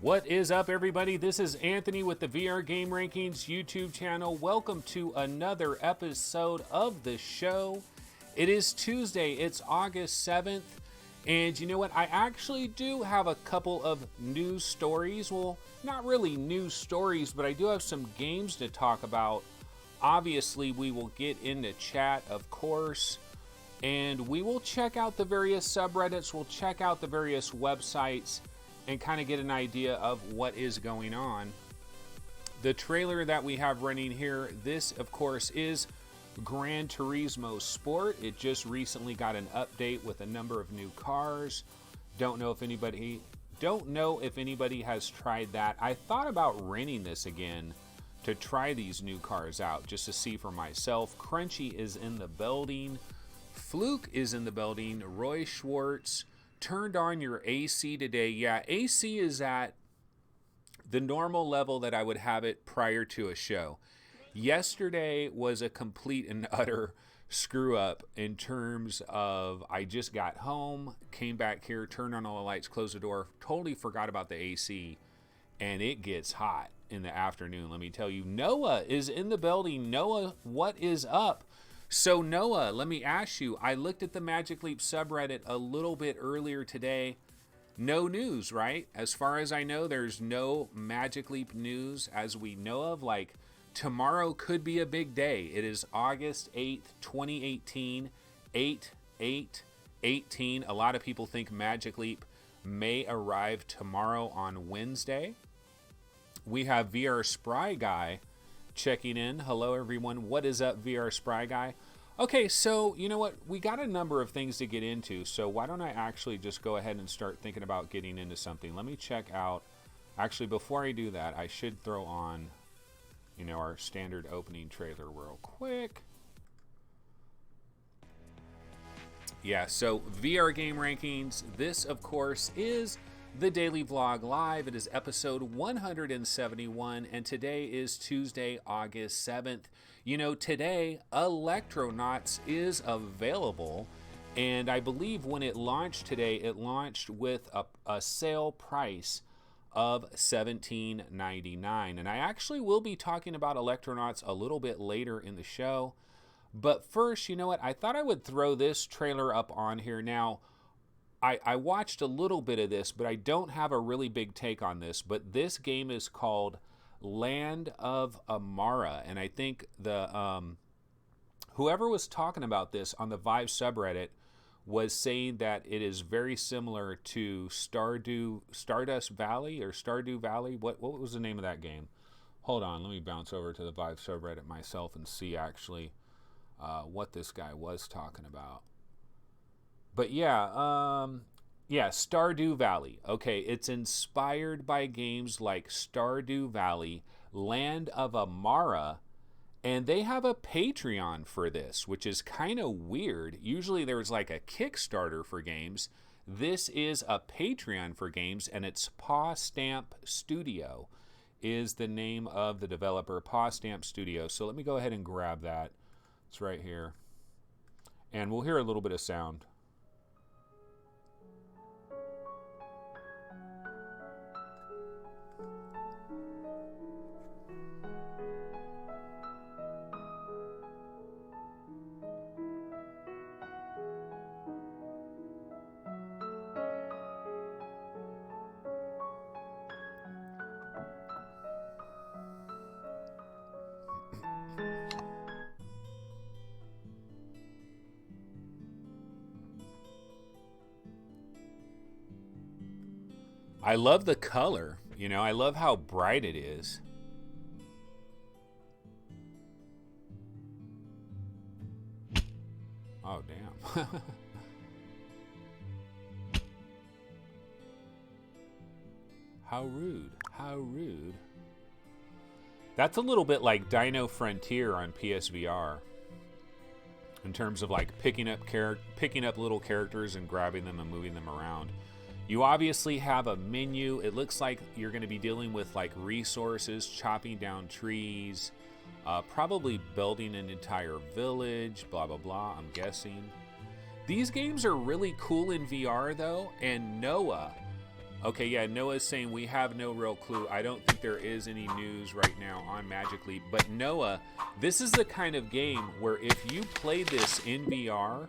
What is up, everybody? This is Anthony with the VR Game Rankings YouTube channel. Welcome to another episode of the show. It is Tuesday, it's August 7th, and you know what? I actually do have a couple of news stories. Well, not really news stories, but I do have some games to talk about. Obviously, we will get into chat, of course, and we will check out the various subreddits, we'll check out the various websites, and kind of get an idea of what is going on. The trailer that we have running here, this of course is Gran Turismo Sport. It just recently got an update with a number of new cars. Don't know if anybody has tried that. I thought about renting this again to try these new cars out just to see for myself. Crunchy is in the building. Fluke is in the building. Roy Schwartz. Turned on your AC today. Yeah, AC is at the normal level that I would have it prior to a show. Yesterday was a complete and utter screw up in terms of I just got home, came back here, turned on all the lights, closed the door, totally forgot about the AC, and it gets hot in the afternoon. Let me tell you, Noah is in the building. Noah, what is up? So Noah, let me ask you, I looked at the Magic Leap subreddit a little bit earlier today. No news, right? As far as I know, there's no Magic Leap news as we know of. Like, tomorrow could be a big day. It is August 8th, 2018, 8/8/18. A lot of people think Magic Leap may arrive tomorrow on Wednesday. We have VR Spry Guy checking in. Hello, everyone. What is up, VR Spry Guy? Okay, so you know what? We got a number of things to get into, so why don't I actually just go ahead and start thinking about getting into something. Let me check out. Actually, before I do that, I should throw on, you know, our standard opening trailer real quick. Yeah, so VR Game Rankings. This, of course, is the Daily Vlog Live. It is episode 171, and today is Tuesday, August 7th. You know, today, Electronauts is available, and I believe when it launched today, it launched with a sale price of $17.99. And I actually will be talking about Electronauts a little bit later in the show. But first, you know what? I thought I would throw this trailer up on here. Now, I watched a little bit of this, but I don't have a really big take on this. But this game is called Land of Amara, and I think the whoever was talking about this on the Vive subreddit was saying that it is very similar to Stardust Valley or Stardew Valley. What was the name of that game? Hold on, let me bounce over to the Vive subreddit myself and see actually what this guy was talking about. But yeah, Stardew Valley. Okay, it's inspired by games like Stardew Valley, Land of Amara, and they have a Patreon for this, which is kind of weird. Usually there's like a Kickstarter for games. This is a Patreon for games, and it's Paw Stamp Studio is the name of the developer, Paw Stamp Studio. So let me go ahead and grab that. It's right here. And we'll hear a little bit of sound. I love the color, you know, I love how bright it is. Oh, damn. How rude, how rude. That's a little bit like Dino Frontier on PSVR in terms of like picking up little characters and grabbing them and moving them around. You obviously have a menu. It looks like you're going to be dealing with like resources, chopping down trees, probably building an entire village, blah, blah, blah, I'm guessing. These games are really cool in VR though, and Noah, Okay, yeah, Noah's saying we have no real clue. I don't think there is any news right now on Magic Leap. But Noah, this is the kind of game where if you play this in VR,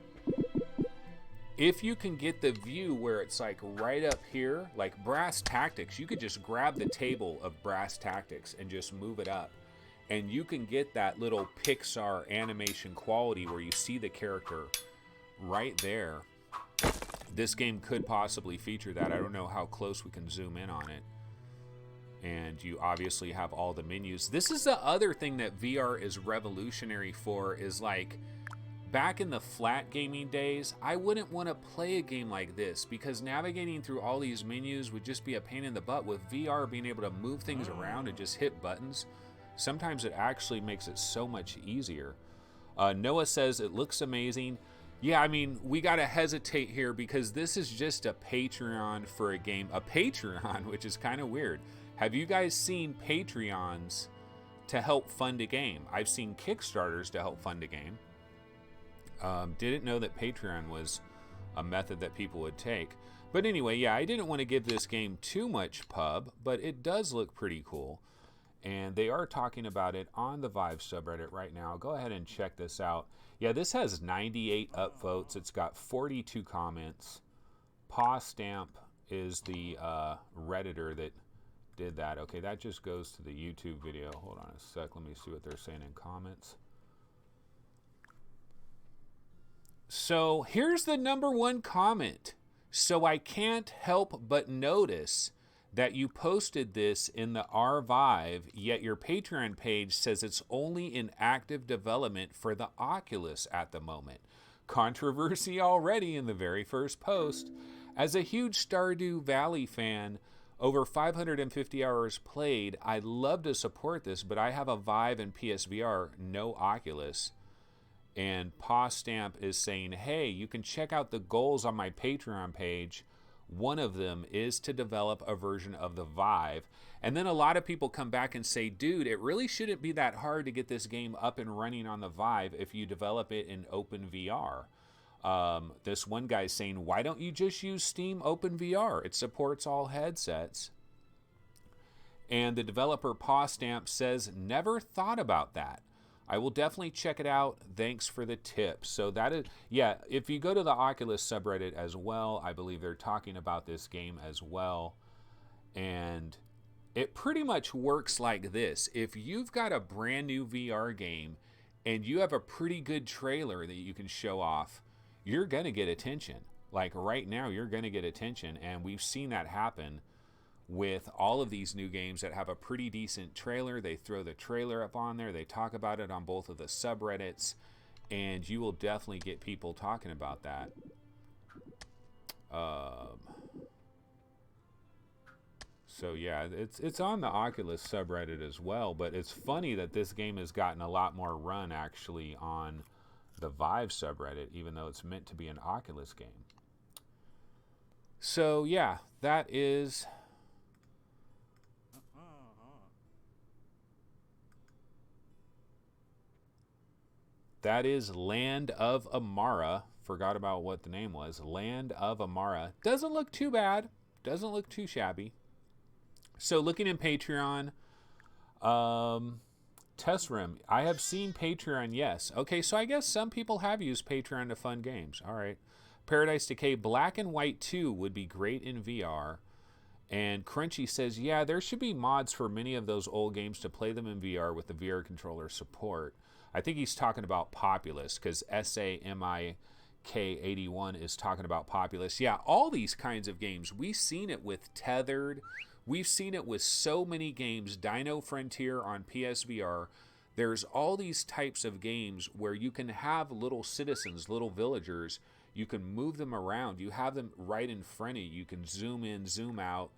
if you can get the view where it's like right up here, like Brass Tactics, you could just grab the table of Brass Tactics and just move it up. And you can get that little Pixar animation quality where you see the character right there. This game could possibly feature that. I don't know how close we can zoom in on it. And you obviously have all the menus. This is the other thing that VR is revolutionary for, is like back in the flat gaming days, I wouldn't want to play a game like this because navigating through all these menus would just be a pain in the butt. With VR being able to move things around and just hit buttons, sometimes it actually makes it so much easier. Noah says it looks amazing. Yeah, I mean, we got to hesitate here because this is just a Patreon for a game. A Patreon, which is kind of weird. Have you guys seen Patreons to help fund a game? I've seen Kickstarters to help fund a game. Didn't know that Patreon was a method that people would take. But anyway, yeah, I didn't want to give this game too much pub, but it does look pretty cool. And they are talking about it on the Vive subreddit right now. Go ahead and check this out. Yeah, this has 98 upvotes. It's got 42 comments. Paw Stamp is the Redditor that did that. Okay, that just goes to the YouTube video. Hold on a sec. Let me see what they're saying in comments. So here's the #1 comment. So I can't help but notice that you posted this in the R5, yet your Patreon page says it's only in active development for the Oculus at the moment. Controversy already in the very first post. As a huge Stardew Valley fan, over 550 hours played, I'd love to support this, but I have a Vive and PSVR, no Oculus. And Paw Stamp is saying, hey, you can check out the goals on my Patreon page. One of them is to develop a version of the Vive. And then a lot of people come back and say, dude, it really shouldn't be that hard to get this game up and running on the Vive if you develop it in OpenVR. This one guy's saying, why don't you just use Steam OpenVR? It supports all headsets. And the developer Paw Stamp says, never thought about that. I will definitely check it out. Thanks for the tip. So that is, yeah, if you go to the Oculus subreddit as well, I believe they're talking about this game as well. And it pretty much works like this. If you've got a brand new VR game and you have a pretty good trailer that you can show off, you're going to get attention. Like right now, you're going to get attention. And we've seen that happen with all of these new games that have a pretty decent trailer. They throw the trailer up on there. They talk about it on both of the subreddits, and you will definitely get people talking about that. So yeah, it's on the Oculus subreddit as well, but it's funny that this game has gotten a lot more run actually on the Vive subreddit, even though it's meant to be an Oculus game. So yeah, that is Land of Amara. Forgot about what the name was. Land of Amara. Doesn't look too bad. Doesn't look too shabby. So looking in Patreon, Tessrim, I have seen Patreon, yes. Okay, so I guess some people have used Patreon to fund games. All right. Paradise Decay, Black and White 2 would be great in VR. And Crunchy says, yeah, there should be mods for many of those old games to play them in VR with the VR controller support. I think he's talking about Populous, because SAMIK81 is talking about Populous. Yeah, all these kinds of games. We've seen it with Tethered. We've seen it with so many games. Dino Frontier on PSVR. There's all these types of games where you can have little citizens, little villagers. You can move them around. You have them right in front of you. You can zoom in, zoom out.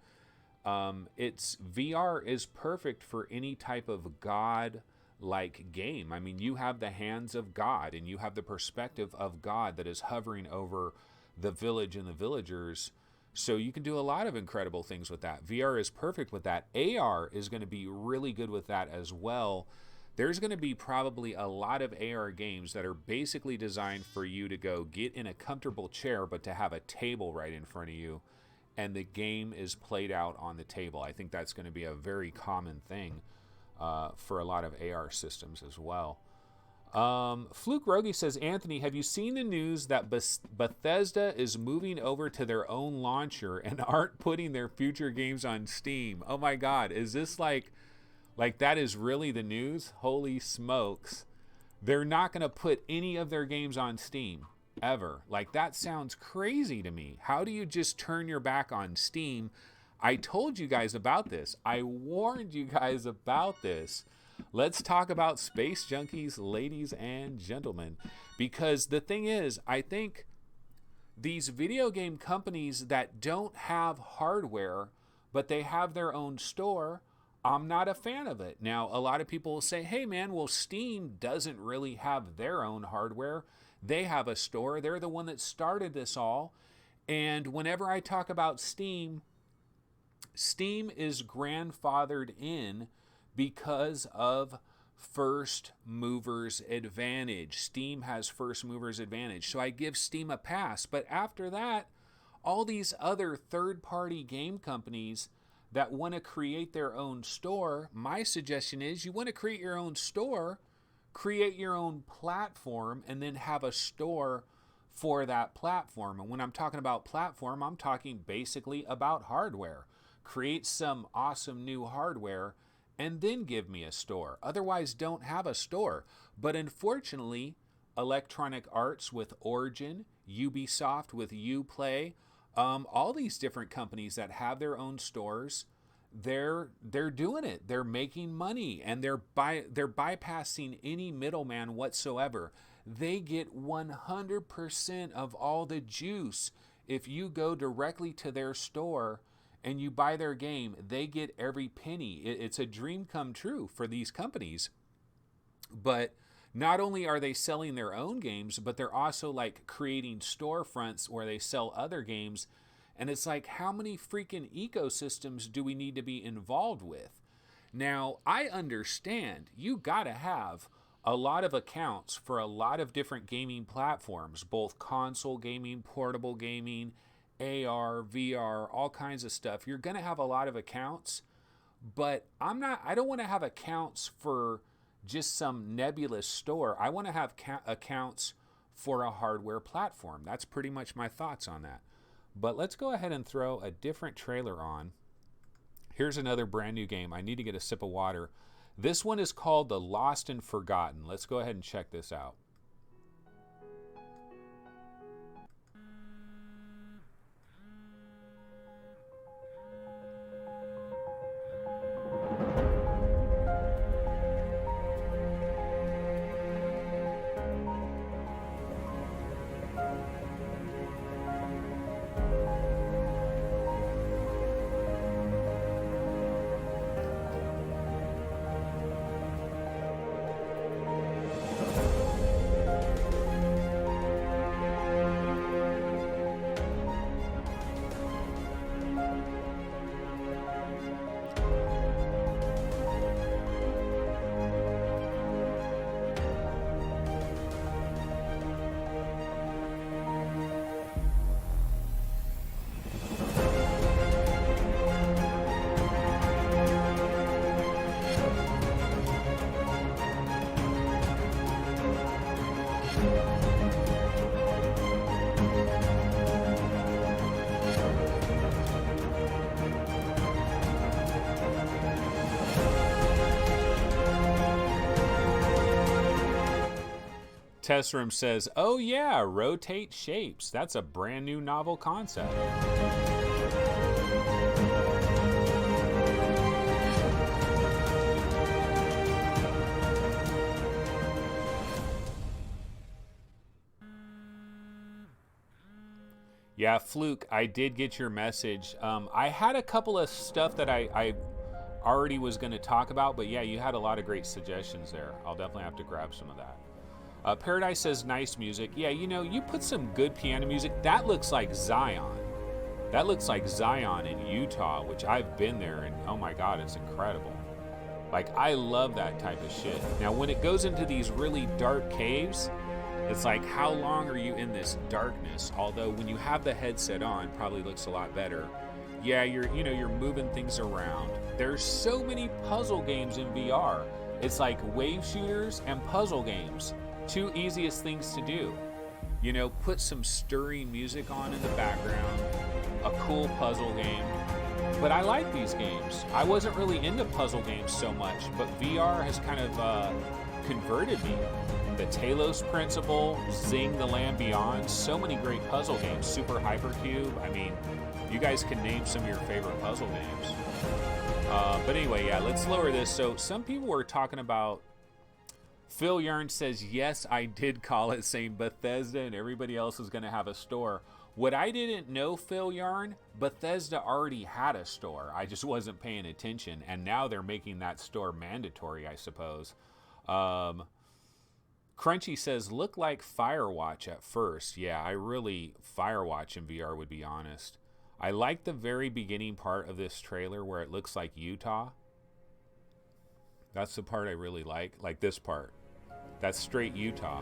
VR is perfect for any type of God-like game. I mean, you have the hands of God, and you have the perspective of God that is hovering over the village and the villagers. So you can do a lot of incredible things with that. VR is perfect with that. AR is going to be really good with that as well. There's going to be probably a lot of AR games that are basically designed for you to go get in a comfortable chair, but to have a table right in front of you and the game is played out on the table. I think that's going to be a very common thing for a lot of AR systems as well. Fluke Rogi says, Anthony, have you seen the news that Bethesda is moving over to their own launcher and aren't putting their future games on Steam? Oh my God, is this like that is really the news? Holy smokes. They're not going to put any of their games on Steam ever. Like, that sounds crazy to me. How do you just turn your back on Steam? I told you guys about this. I warned you guys about this. Let's talk about Space Junkies, ladies and gentlemen, because the thing is, I think these video game companies that don't have hardware, but they have their own store, I'm not a fan of it. Now, a lot of people will say, hey man, well, Steam doesn't really have their own hardware. They have a store. They're the one that started this all. And whenever I talk about Steam, Steam is grandfathered in because of first movers advantage. Steam has first movers advantage. So I give Steam a pass. But after that, all these other third-party game companies that want to create their own store, my suggestion is you want to create your own store, create your own platform, and then have a store for that platform. And when I'm talking about platform, I'm talking basically about hardware. Create some awesome new hardware and then give me a store. Otherwise, don't have a store. But unfortunately, Electronic Arts with Origin, Ubisoft with Uplay, all these different companies that have their own stores, they're doing it. They're making money, and they're bypassing any middleman whatsoever. They get 100% of all the juice. If you go directly to their store and you buy their game, they get every penny. It's a dream come true for these companies. But not only are they selling their own games, but they're also like creating storefronts where they sell other games. And it's like, how many freaking ecosystems do we need to be involved with? Now, I understand you gotta have a lot of accounts for a lot of different gaming platforms, both console gaming, portable gaming, AR, VR, all kinds of stuff. You're going to have a lot of accounts, but I don't want to have accounts for just some nebulous store. I want to have accounts for a hardware platform. That's pretty much my thoughts on that. But let's go ahead and throw a different trailer on. Here's another brand new game. I need to get a sip of water. This one is called The Lost and Forgotten. Let's go ahead and check this out. Test Room says, oh yeah, rotate shapes. That's a brand new novel concept. Yeah, Fluke, I did get your message. I had a couple of stuff that I already was going to talk about, but yeah, you had a lot of great suggestions there. I'll definitely have to grab some of that. Paradise says, nice music. Yeah, you know, you put some good piano music. That looks like Zion. That looks like Zion in Utah, which I've been there, and oh my God, it's incredible. Like, I love that type of shit. Now, when it goes into these really dark caves, it's like, how long are you in this darkness? Although when you have the headset on, it probably looks a lot better. Yeah, you're moving things around. There's so many puzzle games in VR. It's like wave shooters and puzzle games. Two easiest things to do. Put some stirring music on in the background, a cool puzzle game. But I like these games. I wasn't really into puzzle games so much, but VR has kind of converted me. The Talos Principle, Zing the Land Beyond, so many great puzzle games. Super Hypercube. I mean, you guys can name some of your favorite puzzle games. But anyway, yeah, let's lower this. So some people were talking about, Phil Yarn says, yes, I did call it, saying Bethesda and everybody else is going to have a store. What I didn't know, Phil Yarn, Bethesda already had a store. I just wasn't paying attention. And now they're making that store mandatory, I suppose. Crunchy says, look like Firewatch at first. Yeah, Firewatch in VR, would be honest. I like the very beginning part of this trailer where it looks like Utah. That's the part I really like this part. That's straight Utah.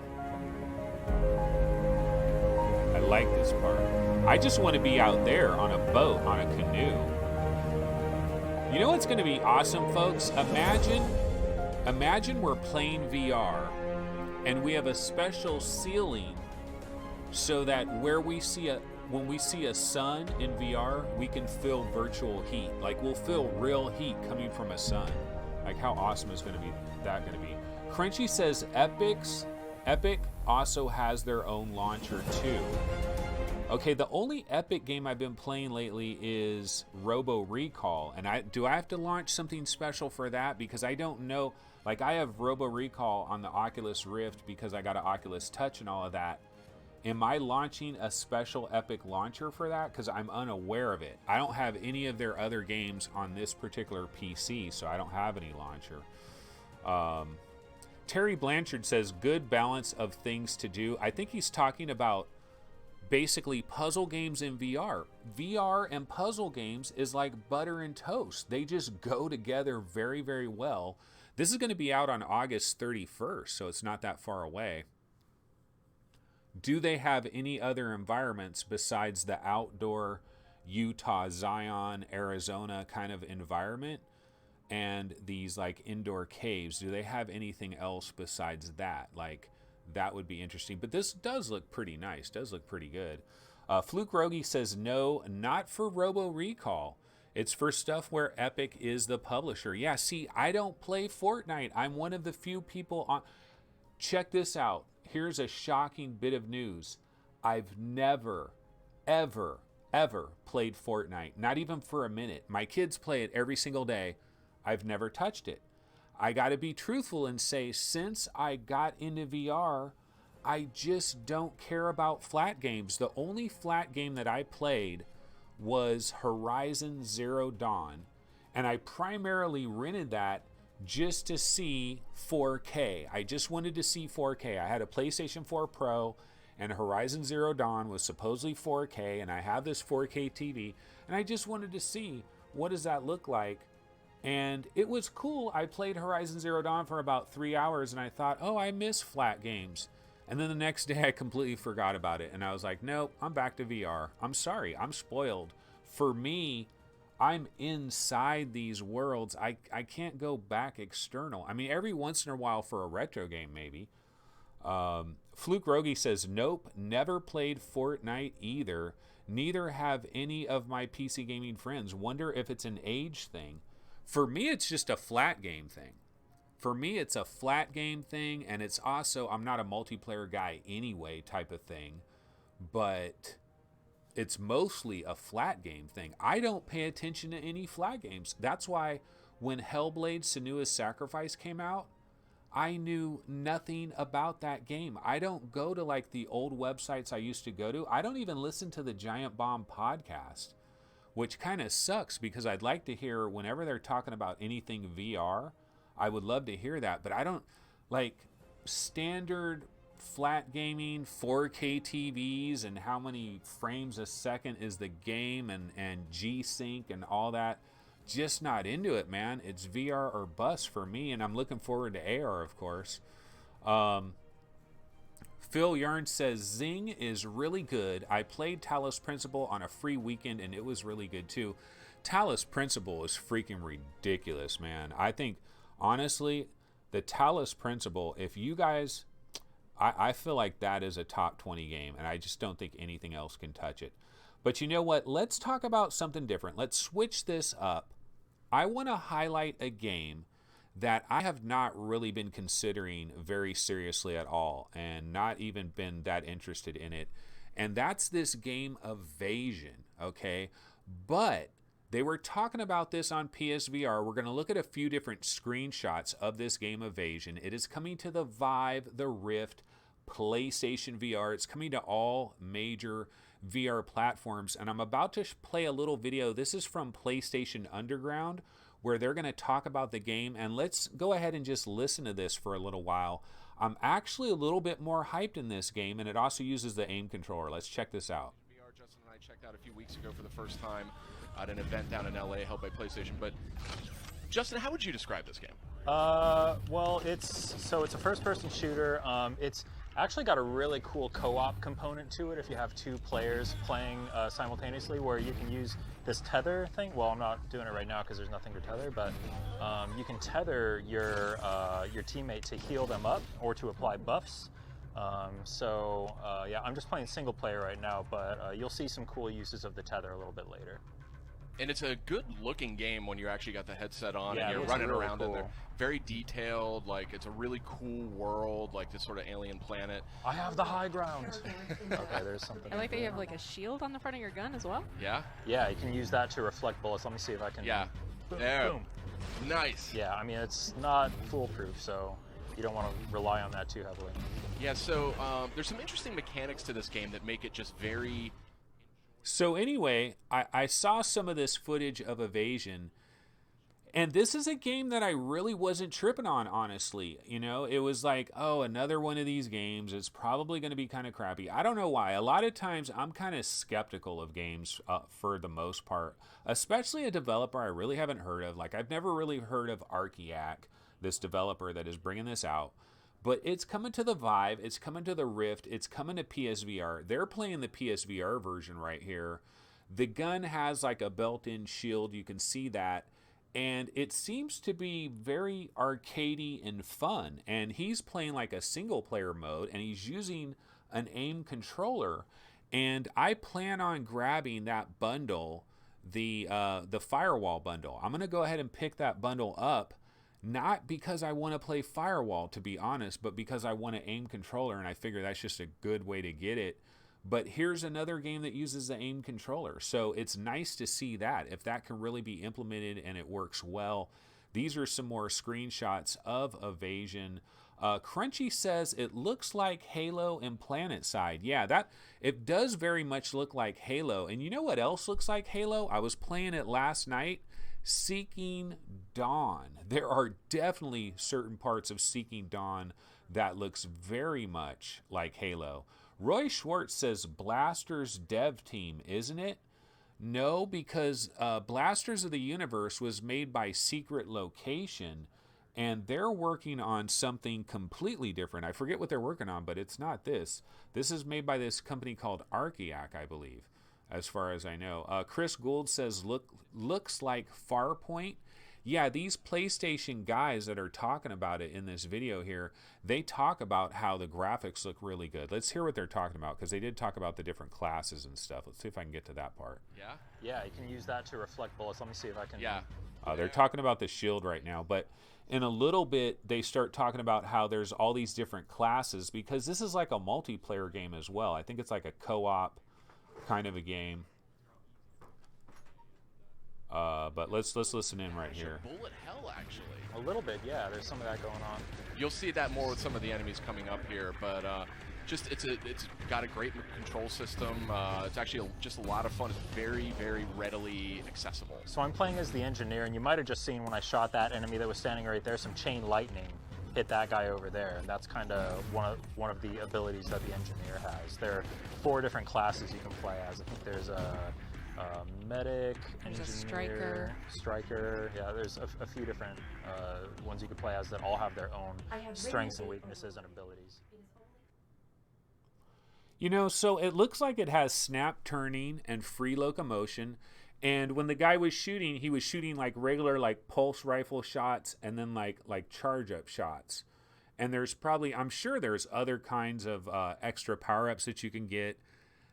I like this part. I just want to be out there on a boat, on a canoe. You know what's going to be awesome, folks? Imagine we're playing VR and we have a special ceiling so that when we see a sun in VR, we can feel virtual heat. Like we'll feel real heat coming from a sun. Like how awesome is that going to be? Crunchy says Epic also has their own launcher too. Okay, the only Epic game I've been playing lately is Robo Recall, and do I have to launch something special for that? Because I don't know. Like I have Robo Recall on the Oculus Rift because I got an Oculus Touch and all of that. Am I launching a special Epic launcher for that? Because I'm unaware of it. I don't have any of their other games on this particular PC, so I don't have any launcher. Terry Blanchard says, good balance of things to do. I think he's talking about basically puzzle games in VR. VR and puzzle games is like butter and toast. They just go together very, very well. This is going to be out on August 31st, so it's not that far away. Do they have any other environments besides the outdoor Utah, Zion, Arizona kind of environment and these like indoor caves? Do they have anything else besides that? Like that would be interesting. But this does look pretty nice. Does look pretty good. Fluke Rogi says no, not for Robo Recall. It's for stuff where Epic is the publisher. Yeah, see, I don't play Fortnite. I'm one of the few people on. Check this out. Here's a shocking bit of news. I've never, ever, ever played Fortnite. Not even for a minute. My kids play it every single day. I've never touched it. I got to be truthful and say, since I got into VR, I just don't care about flat games. The only flat game that I played was Horizon Zero Dawn, and I primarily rented that just to see 4K. I just wanted to see 4K. I had a PlayStation 4 Pro, and Horizon Zero Dawn was supposedly 4K, and I have this 4K TV, and I just wanted to see what does that look like. And it was cool. I played Horizon Zero Dawn for about 3 hours, and I thought, oh, I miss flat games. And then the next day, I completely forgot about it. And I was like, nope, I'm back to VR. I'm sorry. I'm spoiled. For me, I'm inside these worlds. I can't go back external. I mean, every once in a while for a retro game, maybe. Fluke Rogi says, nope, never played Fortnite either. Neither have any of my PC gaming friends. Wonder if it's an age thing. For me, it's just a flat game thing. For me, it's a flat game thing, and it's also, I'm not a multiplayer guy anyway type of thing, but it's mostly a flat game thing. I don't pay attention to any flat games. That's why when Hellblade Senua's Sacrifice came out, I knew nothing about that game. I don't go to like the old websites I used to go to. I don't even listen to the Giant Bomb podcast, which kind of sucks because I'd like to hear whenever they're talking about anything VR, I would love to hear that. But I don't like standard flat gaming, 4K TVs, and how many frames a second is the game, and G-Sync and all that. Just not into it, man. It's VR or bust for me, and I'm looking forward to AR, of course. Phil Yarn says, Zing is really good. I played Talos Principle on a free weekend, and it was really good, too. Talos Principle is freaking ridiculous, man. I think, honestly, the Talos Principle, if you guys... I feel like that is a top 20 game, and I just don't think anything else can touch it. But you know what? Let's talk about something different. Let's switch this up. I want to highlight a game that I have not really been considering very seriously at all, and not even been that interested in it. And that's this game Evasion, okay? But they were talking about this on PSVR. We're going to look at a few different screenshots of this game Evasion. It is coming to the Vive, the Rift, PlayStation VR. It's coming to all major VR platforms. And I'm about to play a little video. This is from PlayStation Underground, where they're going to talk about the game. And let's go ahead and just listen to this for a little while. I'm actually a little bit more hyped in this game, and it also uses the aim controller. Let's check this out. VR, Justin and I checked out a few weeks ago for the first time at an event down in LA held by PlayStation. But Justin, how would you describe this game? Well, it's a first-person shooter. It's actually got a really cool co-op component to it if you have two players playing simultaneously, where you can use this tether thing. Well, I'm not doing it right now because there's nothing to tether, but you can tether your teammate to heal them up or to apply buffs. Yeah, I'm just playing single player right now, but you'll see some cool uses of the tether a little bit later. And it's a good-looking game when you actually got the headset on Yeah, and you're running really around cool. in there. Very detailed, like it's a really cool world, like this sort of alien planet. I have the high ground. Okay, there's something. I like that you have like a shield on the front of your gun as well. Yeah? Yeah, you can use that to reflect bullets. Let me see if I can. Yeah. Boom, There. boom. Nice. Yeah, I mean, it's not foolproof, so you don't want to rely on that too heavily. Yeah, so there's some interesting mechanics to this game that make it just very... So anyway, I saw some of this footage of Evasion, and this is a game that I really wasn't tripping on, honestly. You know, it was like, oh, another one of these games. It's probably going to be kind of crappy. I don't know why. A lot of times I'm kind of skeptical of games for the most part, especially a developer I really haven't heard of. Like, I've never really heard of Archiac, this developer that is bringing this out. But it's coming to the Vive, it's coming to the Rift, it's coming to PSVR. They're playing the PSVR version right here. The gun has like a built-in shield, you can see that. And it seems to be very arcadey and fun. And he's playing like a single-player mode, and he's using an aim controller. And I plan on grabbing that bundle, the Firewall bundle. I'm going to go ahead and pick that bundle up. Not because I want to play Firewall, to be honest, but because I want an aim controller, and I figure that's just a good way to get it. But here's another game that uses the aim controller. So it's nice to see that, if that can really be implemented and it works well. These are some more screenshots of Evasion. Crunchy says it looks like Halo and PlanetSide. Yeah, that it does very much look like Halo. And you know what else looks like Halo? I was playing it last night. Seeking Dawn. There are definitely certain parts of Seeking Dawn that looks very much like Halo. Roy Schwartz says Blasters dev team, isn't it? No, because Blasters of the Universe was made by Secret Location, and they're working on something completely different. I forget what they're working on, but it's not this. This is made by this company called Archiac, I believe, as far as I know. Chris Gould says, looks like Farpoint. Yeah, these PlayStation guys that are talking about it in this video here, they talk about how the graphics look really good. Let's hear what they're talking about, because they did talk about the different classes and stuff. Let's see if I can get to that part. Yeah? Yeah, you can use that to reflect bullets. Let me see if I can. Yeah. They're talking about the shield right now, but in a little bit, they start talking about how there's all these different classes, because this is like a multiplayer game as well. I think it's like a co-op kind of a game. But let's listen in right here. Bullet hell, actually. A little bit, yeah. There's some of that going on. You'll see that more with some of the enemies coming up here, but just it's got a great control system. It's actually just a lot of fun. It's very, very readily accessible. So I'm playing as the engineer, and you might have just seen when I shot that enemy that was standing right there, some chain lightning hit that guy over there, and that's kind of one of the abilities that the engineer has. There are 4 different classes you can play as. I think there's a medic, There's engineer, a striker. Yeah, there's a few different ones you can play as that all have their own strengths and weaknesses and abilities. You know, so it looks like it has snap turning and free locomotion. And when the guy was shooting, he was shooting like regular like pulse rifle shots and then like charge up shots. And there's probably, I'm sure there's other kinds of extra power ups that you can get.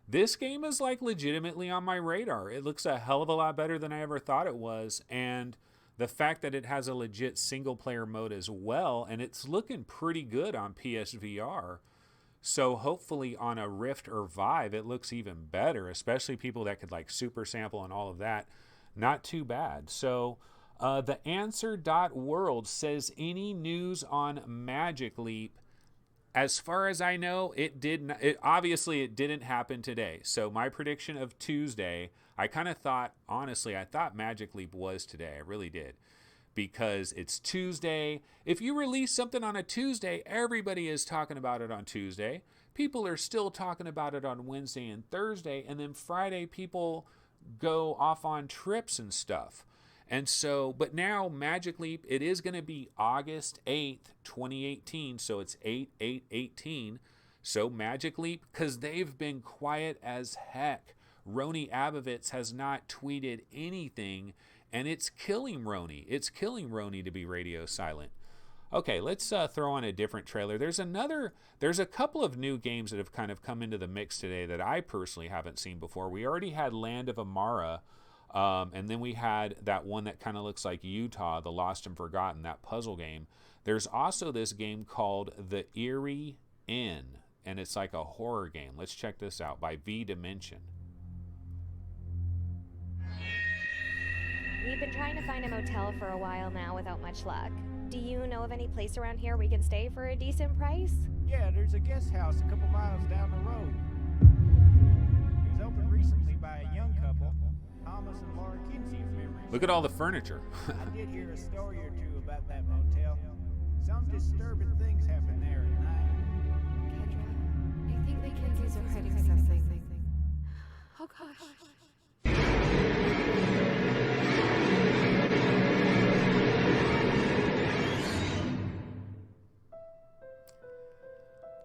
This game is like legitimately on my radar. It looks a hell of a lot better than I ever thought it was. And the fact that it has a legit single player mode as well, and it's looking pretty good on PSVR. So hopefully on a Rift or Vive, it looks even better, especially people that could like super sample and all of that. Not too bad. So the answer.world says, any news on Magic Leap? As far as I know, it obviously it didn't happen today. So my prediction of Tuesday, I kind of thought, honestly, I thought Magic Leap was today. I really did. Because it's Tuesday. If you release something on a Tuesday, everybody is talking about it on Tuesday. People are still talking about it on Wednesday and Thursday. And then Friday, people go off on trips and stuff. And so, but now Magic Leap, it is going to be August 8th, 2018. So it's 8/8/18. So Magic Leap, because they've been quiet as heck. Roni Abovitz has not tweeted anything. And it's killing Roni. It's killing Roni to be radio silent. Okay, let's throw on a different trailer. There's a couple of new games that have kind of come into the mix today that I personally haven't seen before. We already had Land of Amara, and then we had that one that kind of looks like Utah, the Lost and Forgotten, that puzzle game. There's also this game called The Eerie Inn, and it's like a horror game. Let's check this out by V Dimension. We've been trying to find a motel for a while now without much luck. Do you know of any place around here we can stay for a decent price? Yeah, there's a guest house a couple miles down the road. It was opened recently by a young couple, Thomas and Laura Kinsey, if memory. Look at all the furniture. I did hear a story or two about that motel. Some disturbing things happen there at night. Kendra, I think the Kinseys are hiding something. Oh gosh.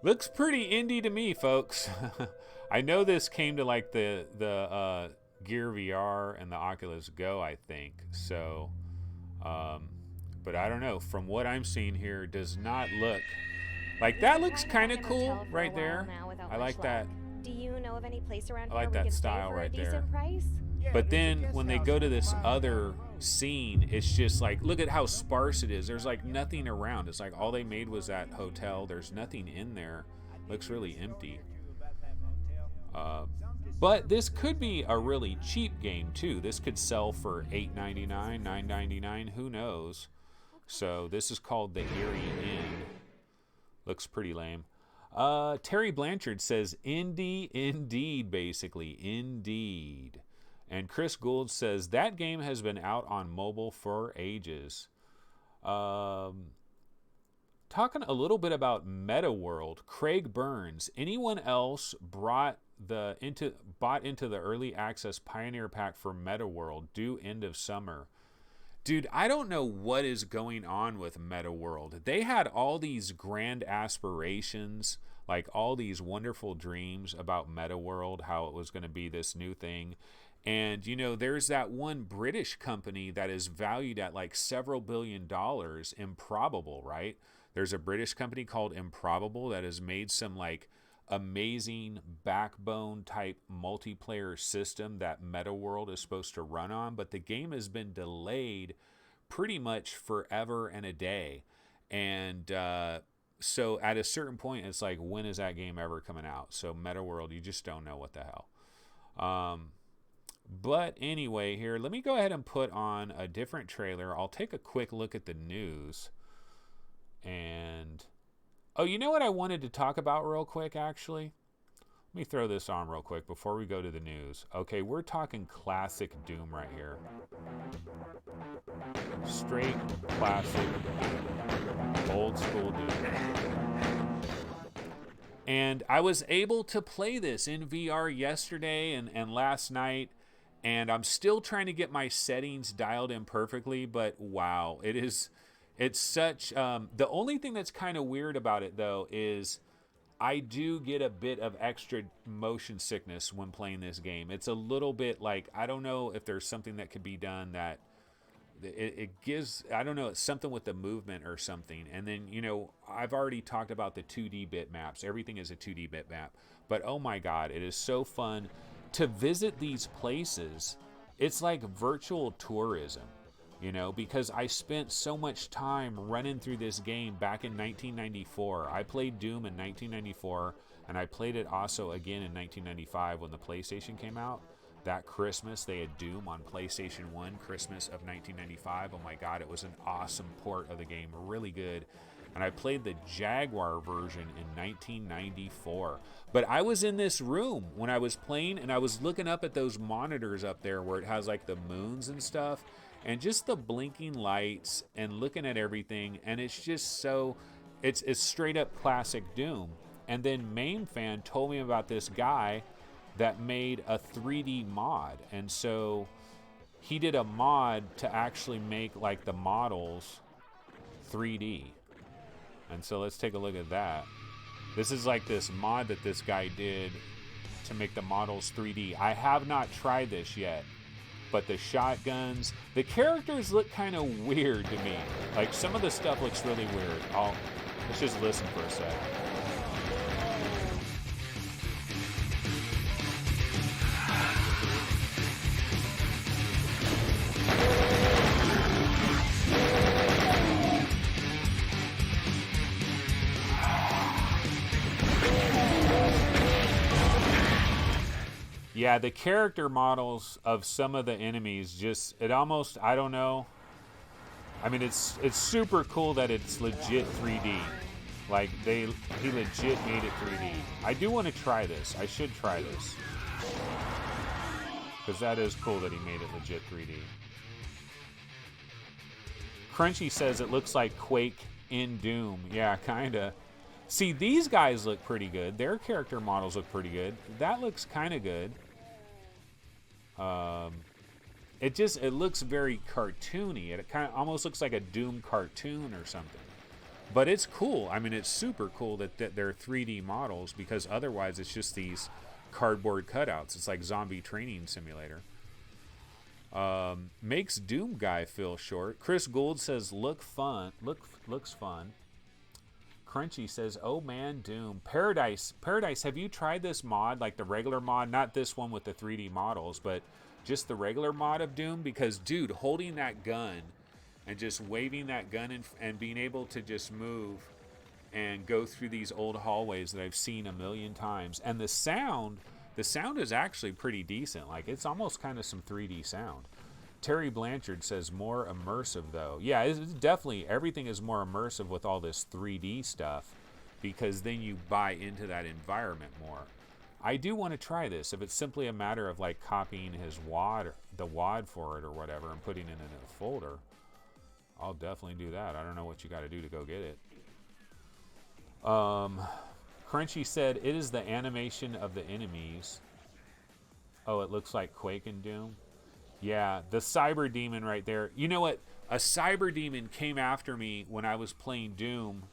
Looks pretty indie to me, folks. I know this came to like the Gear VR and the Oculus Go, I think. So, but I don't know. From what I'm seeing here, does not look like that. Looks kind of cool right there. I like that. Do you know of any place around I here like we that can style stay for right a there. decent price? Yeah, But there's a then guest when they house go to a this couple miles other down the road. scene, it's just like, look at how sparse it is. There's like nothing around. It's like all they made was that hotel. There's nothing in there. Looks really empty. But this could be a really cheap game too. This could sell for $8.99, $9.99, who knows. So this is called The Eerie Inn. Looks pretty lame. Terry Blanchard says, indie, indeed, basically. Indeed. And Chris Gould says, that game has been out on mobile for ages. Talking a little bit about Meta World, Craig Burns. Anyone else bought into the early access Pioneer Pack for Meta World due end of summer? Dude, I don't know what is going on with Meta World. They had all these grand aspirations, like all these wonderful dreams about Meta World, how it was going to be this new thing. And, you know, there's that one British company that is valued at like several $billion, Improbable, right? There's a British company called Improbable that has made some like amazing backbone type multiplayer system that Meta World is supposed to run on, but the game has been delayed pretty much forever and a day. And so at a certain point, it's like, when is that game ever coming out? So Meta World, you just don't know what the hell. But anyway, here, let me go ahead and put on a different trailer. I'll take a quick look at the news. And oh, you know what I wanted to talk about real quick, actually? Let me throw this on real quick before we go to the news. Okay, we're talking classic Doom right here. Straight classic Doom. Old school Doom. And I was able to play this in VR yesterday and last night, and I'm still trying to get my settings dialed in perfectly, but wow, it's such, the only thing that's kind of weird about it though is I do get a bit of extra motion sickness when playing this game. It's a little bit like, I don't know if there's something that could be done that it gives, I don't know, it's something with the movement or something. And then, you know, I've already talked about the 2D bitmaps. Everything is a 2D bitmap. But oh my God, it is so fun to visit these places. It's like virtual tourism, you know, because I spent so much time running through this game back in 1994. I played Doom in 1994, and I played it also again in 1995 when the PlayStation came out. That Christmas, they had Doom on PlayStation 1, Christmas of 1995. Oh my God, it was an awesome port of the game, really good. And I played the Jaguar version in 1994. But I was in this room when I was playing, and I was looking up at those monitors up there where it has like the moons and stuff, and just the blinking lights and looking at everything, and it's just so, it's straight up classic Doom. And then Main Fan told me about this guy that made a 3D mod, and so he did a mod to actually make like the models 3D. And so let's take a look at that. This is like this mod that this guy did to make the models 3D. I have not tried this yet, but the shotguns, the characters look kind of weird to me. Like some of the stuff looks really weird. Let's just listen for a sec. Yeah, the character models of some of the enemies just, it almost, I don't know. I mean, it's super cool that it's legit 3D. Like, he legit made it 3D. I do want to try this. I should try this. Because that is cool that he made it legit 3D. Crunchy says it looks like Quake in Doom. Yeah, kinda. See, these guys look pretty good. Their character models look pretty good. That looks kind of good. It looks very cartoony. It kind of almost looks like a Doom cartoon or something. But it's cool. I mean, it's super cool that they're 3D models, because otherwise it's just these cardboard cutouts. It's like Zombie Training Simulator. Makes Doom guy feel short. Chris Gould says looks fun. Crunchy says, oh man, Doom. Paradise, have you tried this mod, like the regular mod? Not this one with the 3D models, but just the regular mod of Doom? Because, dude, holding that gun and just waving that gun and being able to just move and go through these old hallways that I've seen a million times. And the sound is actually pretty decent. Like, it's almost kind of some 3D sound. Terry Blanchard says more immersive, though. Yeah, it's definitely, everything is more immersive with all this 3D stuff, because then you buy into that environment more. I do want to try this. If it's simply a matter of like copying his the WAD for it or whatever, and putting it in a folder, I'll definitely do that. I don't know what you got to do to go get it. Crunchy said it is the animation of the enemies. Oh, it looks like Quake and Doom. Yeah, the Cyber Demon right there. You know what? A Cyber Demon came after me when I was playing Doom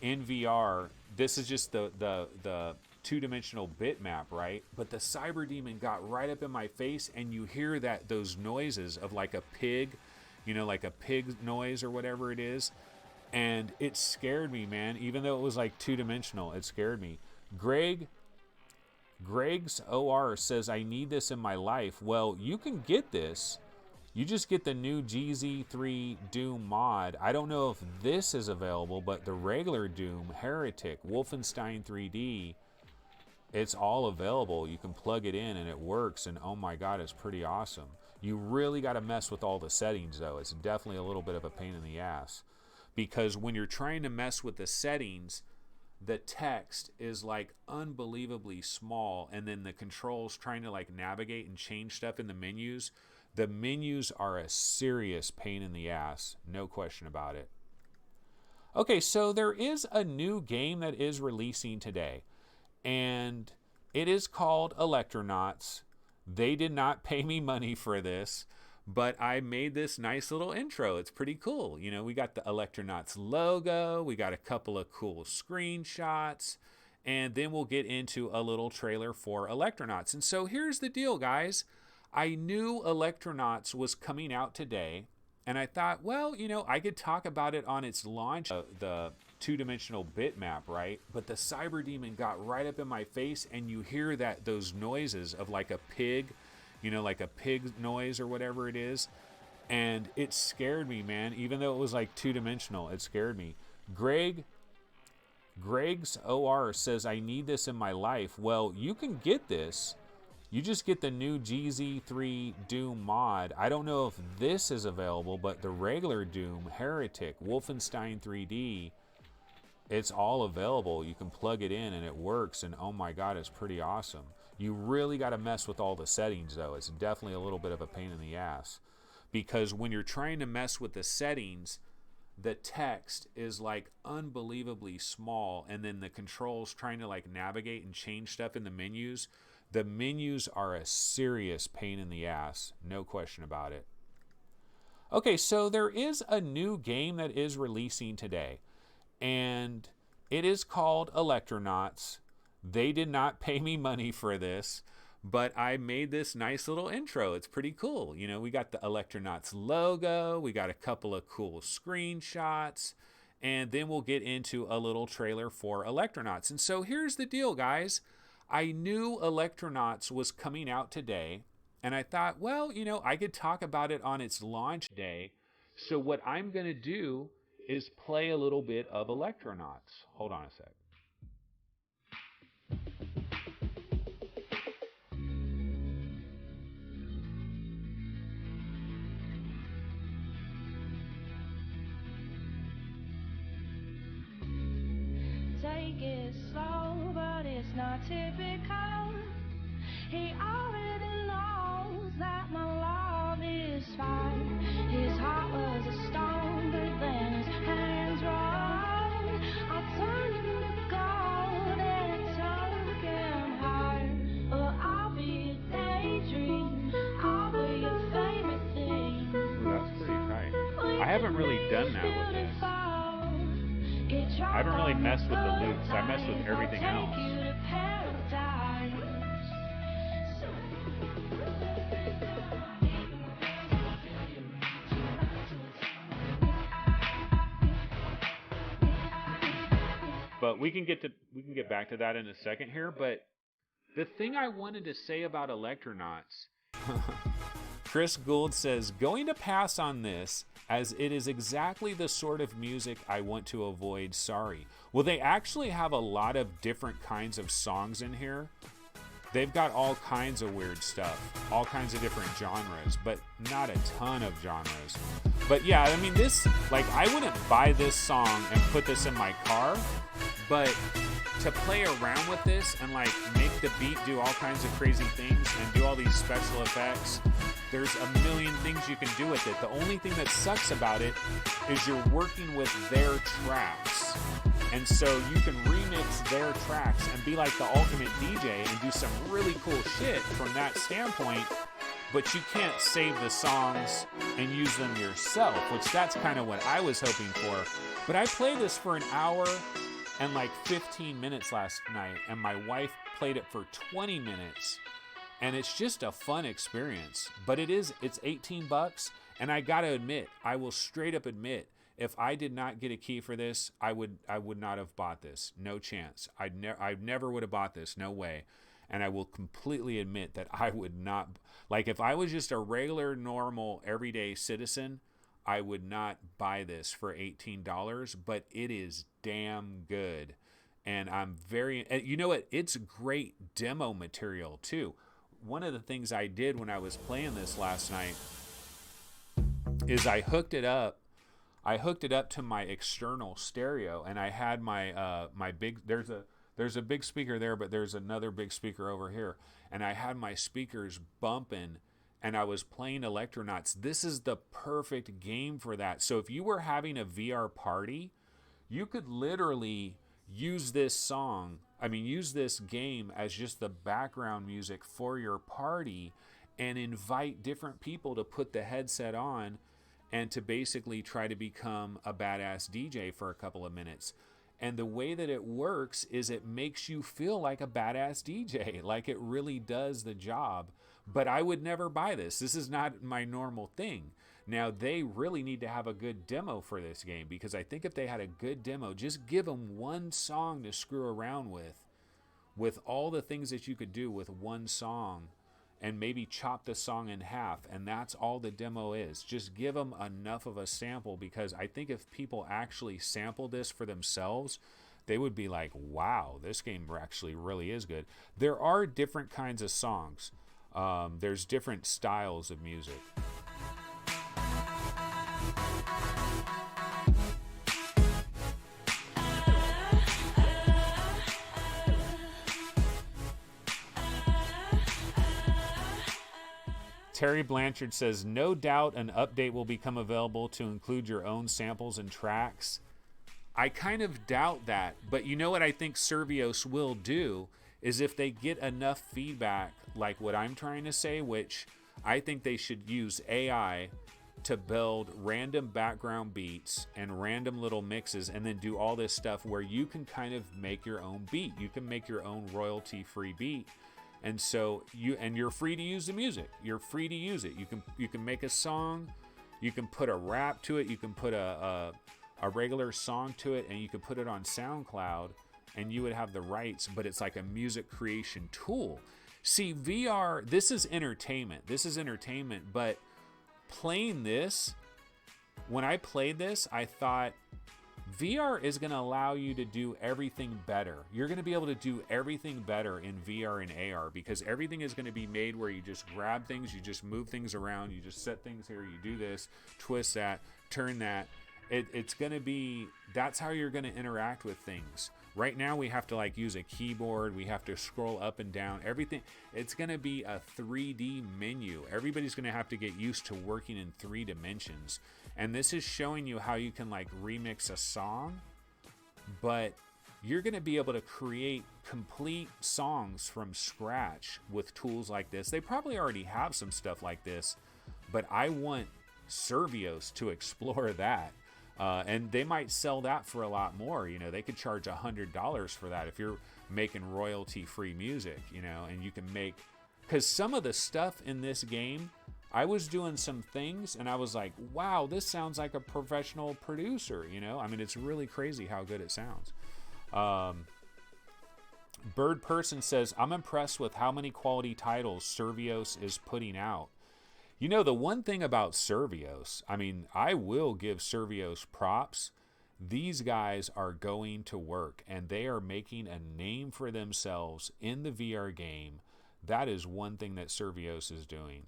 in VR. This is just the two-dimensional bitmap, right? But the Cyber Demon got right up in my face, and you hear those noises of like a pig, you know, like a pig noise or whatever it is. And it scared me, man. Even though it was like two-dimensional, it scared me. Greg's OR says, I need this in my life. Well, you can get this. You just get the new GZ3 Doom mod. I don't know if this is available, but the regular Doom, Heretic, Wolfenstein 3D, it's all available. You can plug it in and it works, and oh my God, it's pretty awesome. You really got to mess with all the settings, though. It's definitely a little bit of a pain in the ass, because when you're trying to mess with the settings, the text is like unbelievably small, and then the controls trying to like navigate and change stuff in the menus are a serious pain in the ass, no question about it. Okay, so there is a new game that is releasing today, and it is called Electronauts. They did not pay me money for this, but I made this nice little intro. It's pretty cool. You know, we got the Electronauts logo. We got a couple of cool screenshots. and then we'll get into a little trailer for Electronauts. And so here's the deal, guys. I knew Electronauts was coming out today, and I thought, well, you know, I could talk about it on its launch, the two-dimensional bitmap, right? But the Cyber Demon got right up in my face, and you hear those noises of like a pig, you know, like a pig noise or whatever it is. And it scared me, man. Even though it was like two-dimensional, it scared me. Greg's OR says, I need this in my life. Well, you can get this. You just get the new GZ3 Doom mod. I don't know if this is available, but the regular Doom, Heretic, Wolfenstein 3D, it's all available. You can plug it in and it works, and oh my god, it's pretty awesome. You really got to mess with all the settings, though. It's definitely a little bit of a pain in the ass, because when you're trying to mess with the settings, the text is like unbelievably small, and then the controls trying to like navigate and change stuff in the menus. The menus are a serious pain in the ass, no question about it. Okay, so there is a new game that is releasing today, and it is called Electronauts. They did not pay me money for this, but I made this nice little intro. It's pretty cool. You know, we got the Electronauts logo, we got a couple of cool screenshots, and then we'll get into a little trailer for Electronauts. And so here's the deal, guys. I knew Electronauts was coming out today, and I thought, well, you know, I could talk about it on its launch day. So what I'm going to do is play a little bit of Electronauts. Hold on a sec. Take it slow, but it's not typical. He already knows that my love is fine. His heart was a stone, but then his hands rolled. I turned him to gold and it took him higher. Well, I'll be a daydream. I'll be your favorite thing. Ooh, that's pretty tight. I haven't really done that with this. I haven't really messed with the loops. I messed with everything else. But we can get back to that in a second here. But the thing I wanted to say about Electronauts, Chris Gould says, going to pass on this as it is exactly the sort of music I want to avoid. Sorry. Well, they actually have a lot of different kinds of songs in here. They've got all kinds of weird stuff, all kinds of different genres, but not a ton of genres. But yeah, I mean, this, like, I wouldn't buy this song and put this in my car, but to play around with this and like make the beat do all kinds of crazy things and do all these special effects, there's a million things you can do with it. The only thing that sucks about it is you're working with their tracks. And so you can remix their tracks and be like the ultimate DJ and do some really cool shit from that standpoint, but you can't save the songs and use them yourself, which that's kind of what I was hoping for. But I played this for an hour and like 15 minutes last night, and my wife played it for 20 minutes. And it's just a fun experience, but it's $18, and I gotta admit, I will straight up admit, if I did not get a key for this, I would not have bought this. No chance. I never would have bought this. No way. And I will completely admit that I would not, like, if I was just a regular, normal, everyday citizen, I would not buy this for $18, but it is damn good. And I'm you know what? It's great demo material too. One of the things I did when I was playing this last night is I hooked it up to my external stereo, and I had my my big, there's a big speaker there, but there's another big speaker over here, and I had my speakers bumping, and I was playing Electronauts. This is the perfect game for that. So if you were having a VR party, you could literally use this game as just the background music for your party and invite different people to put the headset on and to basically try to become a badass DJ for a couple of minutes. And the way that it works is it makes you feel like a badass DJ, like it really does the job. But I would never buy this. This is not my normal thing. Now, they really need to have a good demo for this game, because I think if they had a good demo, just give them one song to screw around with all the things that you could do with one song, and maybe chop the song in half, and that's all the demo is. Just give them enough of a sample, because I think if people actually sample this for themselves, they would be like, wow, this game actually really is good. There are different kinds of songs. There's different styles of music. Terry Blanchard says, no doubt an update will become available to include your own samples and tracks. I kind of doubt that, but you know what I think Survios will do is if they get enough feedback like what I'm trying to say, which I think they should use AI to build random background beats and random little mixes, and then do all this stuff where you can kind of make your own beat. You can make your own royalty-free beat. And so you're free to use the music. You're free to use it. You can make a song, you can put a rap to it, you can put a regular song to it, and you can put it on SoundCloud, and you would have the rights, but it's like a music creation tool. See, VR, this is entertainment. But playing this, when I played this, I thought, VR is going to allow you to do everything better. You're going to be able to do everything better in VR and AR, because everything is going to be made where you just grab things, you just move things around, you just set things here, you do this, twist that, turn that. It's going to be, that's how you're going to interact with things. Right now we have to like use a keyboard, we have to scroll up and down, everything. It's going to be a 3D menu. Everybody's going to have to get used to working in 3 dimensions. And this is showing you how you can like remix a song, but you're going to be able to create complete songs from scratch with tools like this. They probably already have some stuff like this, but I want Survios to explore that. And they might sell that for a lot more. You know, they could charge $100 for that if you're making royalty-free music, you know, and you can make, because some of the stuff in this game, I was doing some things and I was like, wow, this sounds like a professional producer, you know? I mean, it's really crazy how good it sounds. Bird Person says, I'm impressed with how many quality titles Survios is putting out. You know, the one thing about Survios, I mean, I will give Survios props. These guys are going to work, and they are making a name for themselves in the VR game. That is one thing that Survios is doing.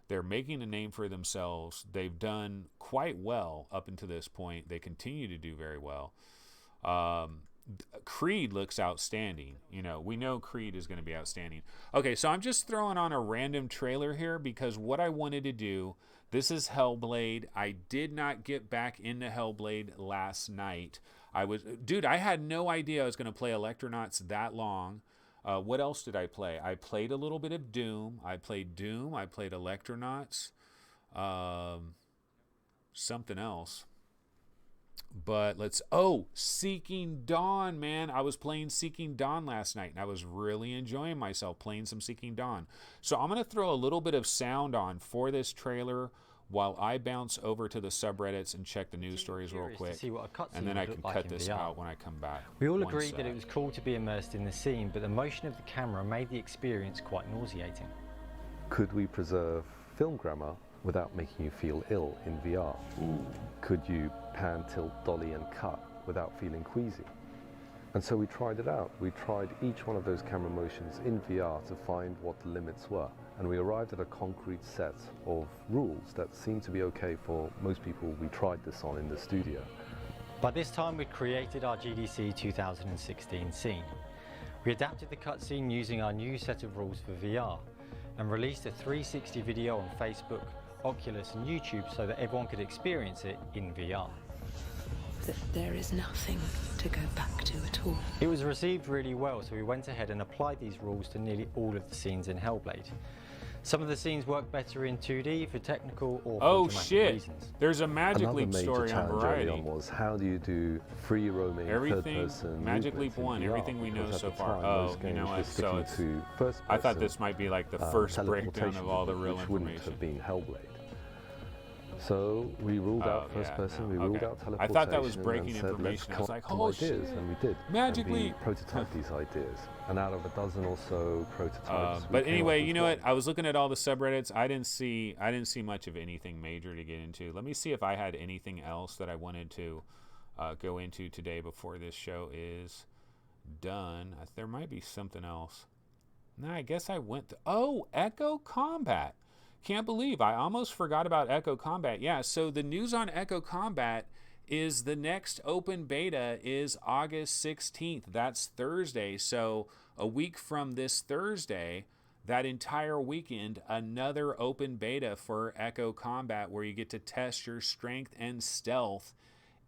They're making a name for themselves. They've done quite well up until this point. They continue to do very well. Creed looks outstanding. You know, we know Creed is going to be outstanding. Okay, so I'm just throwing on a random trailer here because what I wanted to do, this is Hellblade. I did not get back into Hellblade last night. I had no idea I was going to play Electronauts that long. What else did I play? I played a little bit of Doom. I played Electronauts. Something else. But Seeking Dawn, man. I was playing Seeking Dawn last night, and I was really enjoying myself playing some Seeking Dawn. So I'm going to throw a little bit of sound on for this trailer while I bounce over to the subreddits and check the news stories real quick. And then I can cut this out when I come back. We all agreed that it was cool to be immersed in the scene, but the motion of the camera made the experience quite nauseating. Could we preserve film grammar without making you feel ill in VR? Could you pan, tilt, dolly and cut without feeling queasy? And so we tried it out. We tried each one of those camera motions in VR to find what the limits were. And we arrived at a concrete set of rules that seemed to be okay for most people we tried this on in the studio. By this time we'd created our GDC 2016 scene. We adapted the cutscene using our new set of rules for VR and released a 360 video on Facebook, Oculus and YouTube so that everyone could experience it in VR. That there is nothing to go back to at all. It was received really well, so we went ahead and applied these rules to nearly all of the scenes in Hellblade. Some of the scenes work better in 2D for technical or Oh for dramatic shit! reasons. There's a Magic Another Leap major story on challenge early Variety. on was how do you do free roaming Everything third-person Magic movements Leap in 1, VR, everything we know because at so the far. time, Oh, most you know games were what? So sticking it's. to first I thought person, this might be like the first breakdown of all the real which wouldn't information. have been Hellblade. So we ruled out first person, we ruled out teleportation. I thought that was and breaking said, information. Let's I was like, come oh up with ideas, shit. and we did. Magic and we Leap. prototyped these ideas, and out of a dozen or so prototypes. But anyway, you know what? I was looking at all the subreddits. I didn't see much of anything major to get into. Let me see if I had anything else that I wanted to go into today before this show is done. There might be something else. No, I guess I went to... Oh, Echo Combat. Can't believe I almost forgot about Echo Combat. Yeah, so the news on Echo Combat is the next open beta is August 16th. That's Thursday. So a week from this Thursday, that entire weekend, another open beta for Echo Combat where you get to test your strength and stealth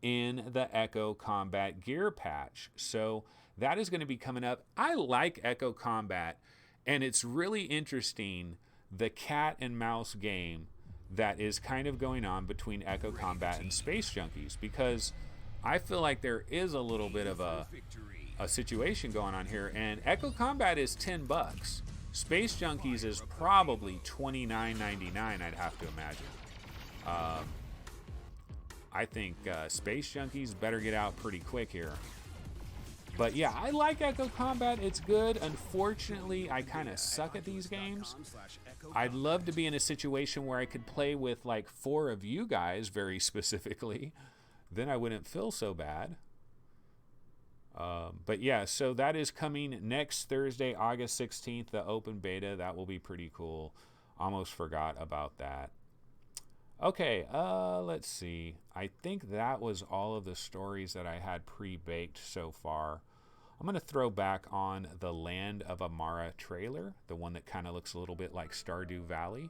in the Echo Combat gear patch. So that is going to be coming up. I like Echo Combat, and it's really interesting, the cat and mouse game that is kind of going on between Echo Combat and Space Junkies, because I feel like there is a little bit of a situation going on here, and Echo Combat is $10. Space Junkies is probably $29.99, I'd have to imagine. I think Space Junkies better get out pretty quick here. But yeah, I like Echo Combat. It's good. Unfortunately, I kind of suck at these games. I'd love to be in a situation where I could play with like 4 of you guys very specifically. Then I wouldn't feel so bad. But yeah, so that is coming next Thursday, August 16th, the open beta. That will be pretty cool. Almost forgot about that. Okay, let's see. I think that was all of the stories that I had pre-baked so far. I'm going to throw back on the Land of Amara trailer, the one that kind of looks a little bit like Stardew Valley.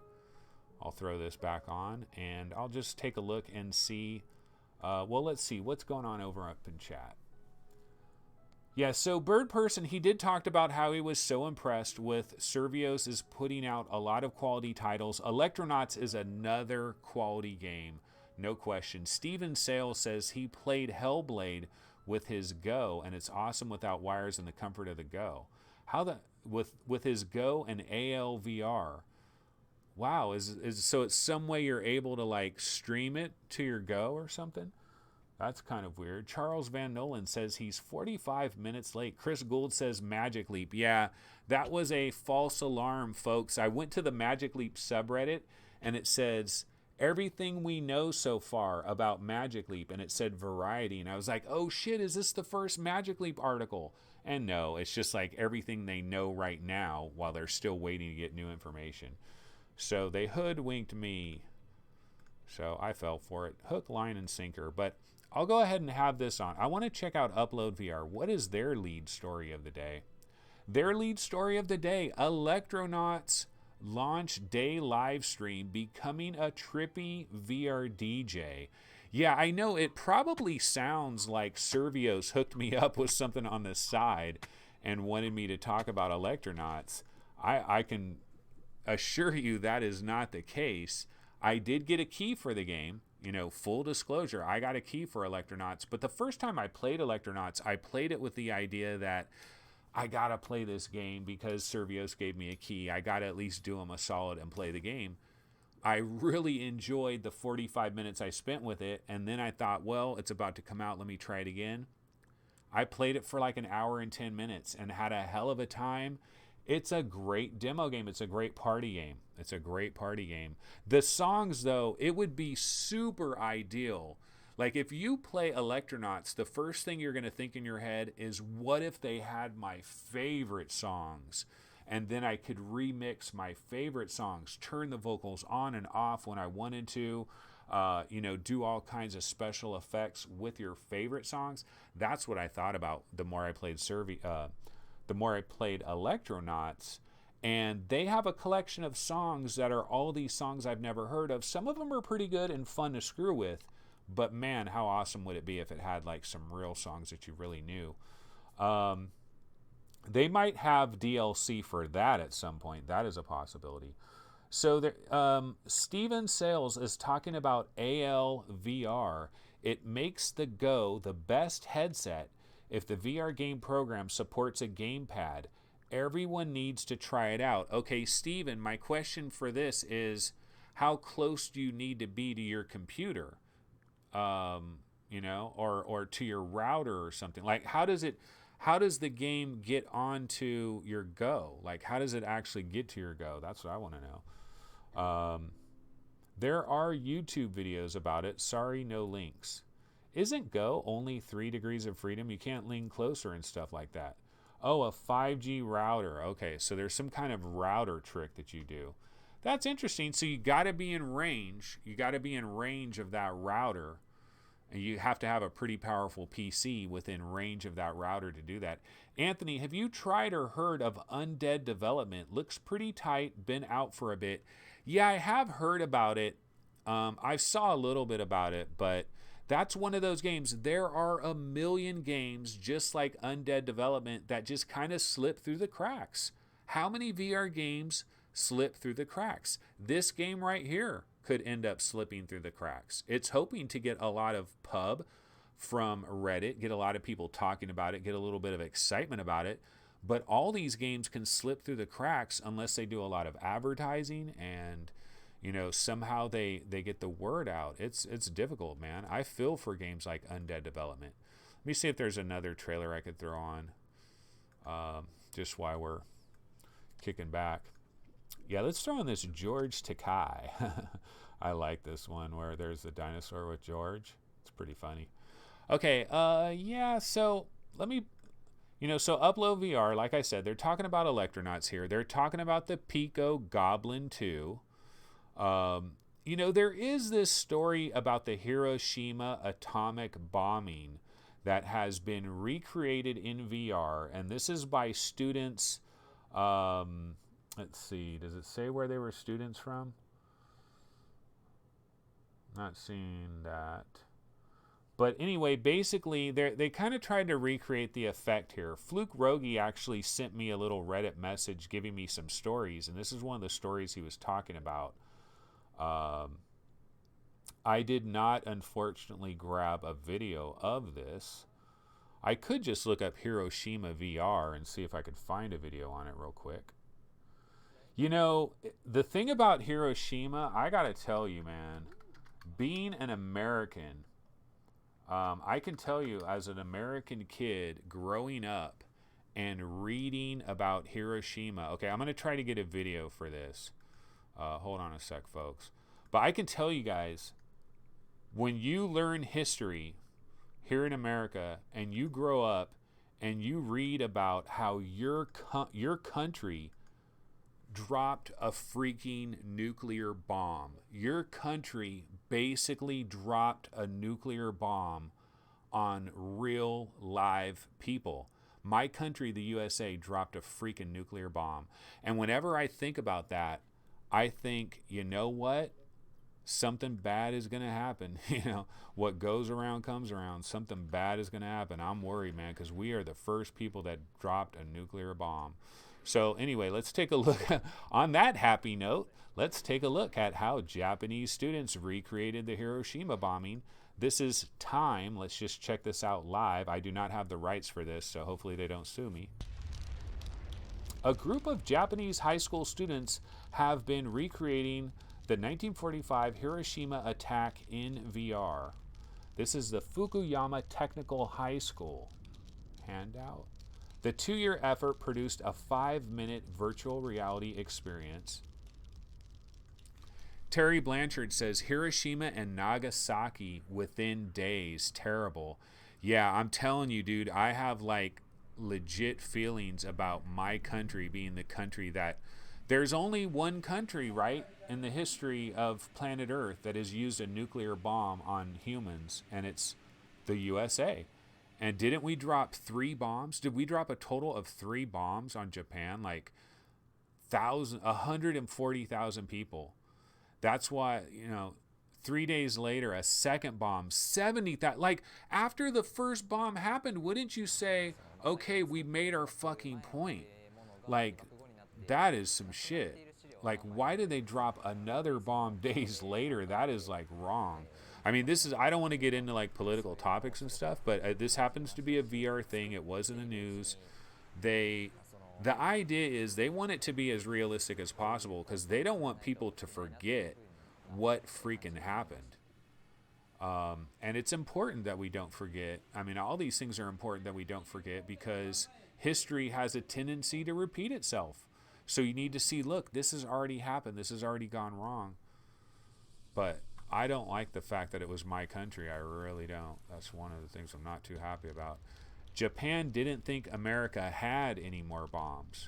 I'll throw this back on, and I'll just take a look and see. Well, let's see what's going on over up in chat. Yeah, so Bird Person, he did talk about how he was so impressed with Survios is putting out a lot of quality titles. Electronauts is another quality game, no question. Steven Sale says he played Hellblade with his Go, and it's awesome without wires and the comfort of the Go. How the with his Go and ALVR. Wow, so it's some way you're able to like stream it to your Go or something? That's kind of weird. Charles Van Nolan says he's 45 minutes late. Chris Gould says Magic Leap. Yeah, that was a false alarm, folks. I went to the Magic Leap subreddit, and it says everything we know so far about Magic Leap, and it said Variety. And I was like, oh shit, is this the first Magic Leap article? And no, it's just like everything they know right now while they're still waiting to get new information. So they hoodwinked me. So I fell for it. Hook, line, and sinker. But I'll go ahead and have this on. I want to check out Upload VR. What is their lead story of the day? Their lead story of the day, Electronauts launch day live stream becoming a trippy VR DJ. Yeah, I know it probably sounds like Survios hooked me up with something on the side and wanted me to talk about Electronauts. I can assure you that is not the case. I did get a key for the game. You know, full disclosure, I got a key for Electronauts. But the first time I played Electronauts, I played it with the idea that I got to play this game because Survios gave me a key. I got to at least do them a solid and play the game. I really enjoyed the 45 minutes I spent with it. And then I thought, well, it's about to come out. Let me try it again. I played it for like an hour and 10 minutes and had a hell of a time. It's a great demo game. It's a great party game. It's a great party game. The songs, though, it would be super ideal. Like, if you play Electronauts, the first thing you're going to think in your head is, what if they had my favorite songs? And then I could remix my favorite songs, turn the vocals on and off when I wanted to, do all kinds of special effects with your favorite songs. That's what I thought about the more I played Electronauts, and they have a collection of songs that are all these songs I've never heard of. Some of them are pretty good and fun to screw with, but man, how awesome would it be if it had like some real songs that you really knew. They might have DLC for that at some point. That is a possibility. So there, Steven Sales is talking about AL VR. It makes the Go the best headset if the VR game program supports a gamepad. Everyone needs to try it out. Okay, Steven, my question for this is, how close do you need to be to your computer? You know, or to your router or something. Like, how does the game get onto your Go? Like, how does it actually get to your Go? That's what I want to know. There are YouTube videos about it. Sorry, no links. Isn't Go only 3 degrees of freedom? You can't lean closer and stuff like that. Oh, a 5G router. Okay, so there's some kind of router trick that you do. That's interesting. So you got to be in range. You got to be in range of that router. And you have to have a pretty powerful PC within range of that router to do that. Anthony, have you tried or heard of Undead Development? Looks pretty tight, been out for a bit. Yeah, I have heard about it. I saw a little bit about it, but that's one of those games. There are a million games just like Undead Development that just kind of slip through the cracks. How many VR games slip through the cracks? This game right here could end up slipping through the cracks. It's hoping to get a lot of pub from Reddit, get a lot of people talking about it, get a little bit of excitement about it. But all these games can slip through the cracks unless they do a lot of advertising and, you know, somehow they get the word out. It's difficult, man. I feel for games like Undead Development. Let me see if there's another trailer I could throw on just while we're kicking back. Yeah, let's throw in this George Takai. I like this one where there's the dinosaur with George. It's pretty funny. Okay, yeah, so let me, you know, so Upload VR, like I said, they're talking about Electronauts here. They're talking about the Pico Goblin 2. You know, there is this story about the Hiroshima atomic bombing that has been recreated in VR, and this is by students. Let's see, does it say where they were students from? Not seeing that. But anyway, basically, they kind of tried to recreate the effect here. Fluke Rogi actually sent me a little Reddit message giving me some stories, and this is one of the stories he was talking about. I did not, unfortunately, grab a video of this. I could just look up Hiroshima VR and see if I could find a video on it real quick. You know, the thing about Hiroshima, I gotta tell you, man, being an American, I can tell you as an American kid growing up and reading about Hiroshima. Okay, I'm gonna try to get a video for this. Hold on a sec, folks. But I can tell you guys, when you learn history here in America and you grow up and you read about how your country dropped a freaking nuclear bomb. Your country basically dropped a nuclear bomb on real live people. My country, the USA, dropped a freaking nuclear bomb. And whenever I think about that, I think, you know what? Something bad is going to happen. You know, what goes around comes around. Something bad is going to happen. I'm worried, man, because we are the first people that dropped a nuclear bomb. So anyway, let's take a look. On that happy note, let's take a look at how Japanese students recreated the Hiroshima bombing. This is Time. Let's just check this out live. I do not have the rights for this, so hopefully they don't sue me. A group of Japanese high school students have been recreating the 1945 Hiroshima attack in VR. This is the Fukuyama Technical High School handout. The 2-year effort produced a 5-minute virtual reality experience. Terry Blanchard says Hiroshima and Nagasaki within days. Terrible. Yeah, I'm telling you, dude, I have like legit feelings about my country being the country that there's only one country, right, in the history of planet Earth that has used a nuclear bomb on humans, and it's the USA. And didn't we drop 3 bombs? Did we drop a total of 3 bombs on Japan? Like 140,000 people. That's why, you know, 3 days later, a second bomb, 70,000. Like, after the first bomb happened, wouldn't you say, okay, we made our fucking point? Like, that is some shit. Like, why did they drop another bomb days later? That is, like, wrong. I mean, this is, I don't want to get into, like, political topics and stuff, but this happens to be a VR thing. It was in the news. The idea is they want it to be as realistic as possible because they don't want people to forget what freaking happened. And it's important that we don't forget. I mean, all these things are important that we don't forget because history has a tendency to repeat itself. So you need to see, look, this has already happened. This has already gone wrong. But I don't like the fact that it was my country. I really don't. That's one of the things I'm not too happy about. Japan didn't think America had any more bombs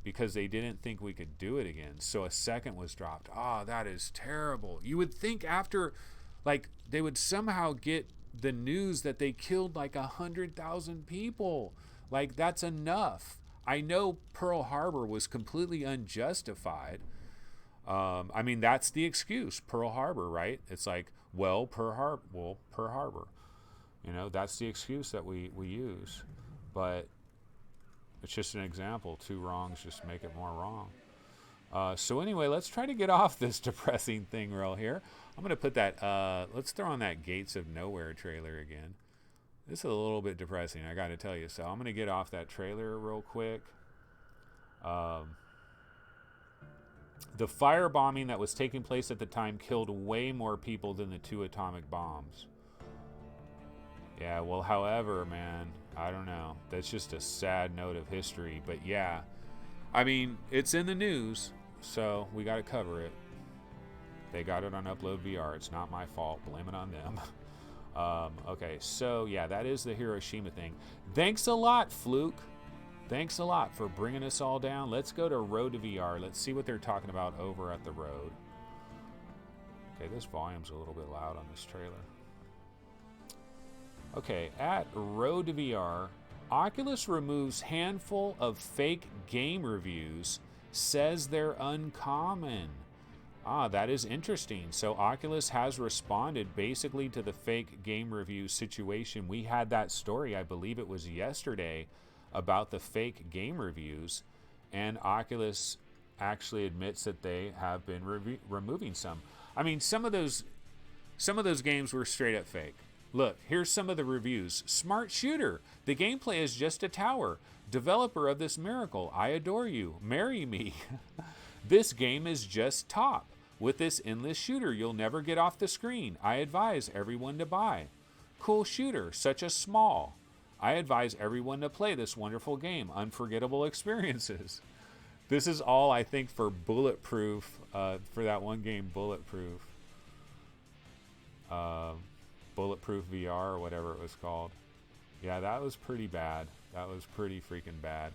because they didn't think we could do it again. So a second was dropped. Oh, that is terrible. You would think after, like, they would somehow get the news that they killed like 100,000 people. Like, that's enough. I know Pearl Harbor was completely unjustified. I mean, that's the excuse, Pearl Harbor, right? It's like, well, Pearl Harbor. You know, that's the excuse that we use. But it's just an example. Two wrongs just make it more wrong. So anyway, let's try to get off this depressing thing real here. I'm going to put that, let's throw on that Gates of Nowhere trailer again. This is a little bit depressing, I got to tell you. So I'm going to get off that trailer real quick. The firebombing that was taking place at the time killed way more people than the 2 atomic bombs. Yeah, well, however, man, I don't know. That's just a sad note of history. But yeah, I mean, it's in the news, so we got to cover it. They got it on Upload VR. It's not my fault. Blame it on them. Okay, so yeah, that is the Hiroshima thing. Thanks a lot, Fluke. Thanks a lot for bringing us all down. Let's go to Road to VR. Let's see what they're talking about over at the Road. Okay, this volume's a little bit loud on this trailer. Okay, at Road to VR, Oculus removes handful of fake game reviews, says they're uncommon. Ah, that is interesting. So Oculus has responded basically to the fake game review situation. We had that story, I believe it was yesterday, about the fake game reviews, and Oculus actually admits that they have been removing some. I mean, some of those games were straight up fake. Look, here's some of the reviews. Smart shooter. The gameplay is just a tower. Developer of this miracle. I adore you. Marry me. This game is just top. With this endless shooter, you'll never get off the screen. I advise everyone to buy. Cool shooter. Such a small. I advise everyone to play this wonderful game. Unforgettable experiences. This is all, I think, for Bulletproof, for that one game, Bulletproof. Bulletproof VR or whatever it was called. Yeah, that was pretty bad. That was pretty freaking bad.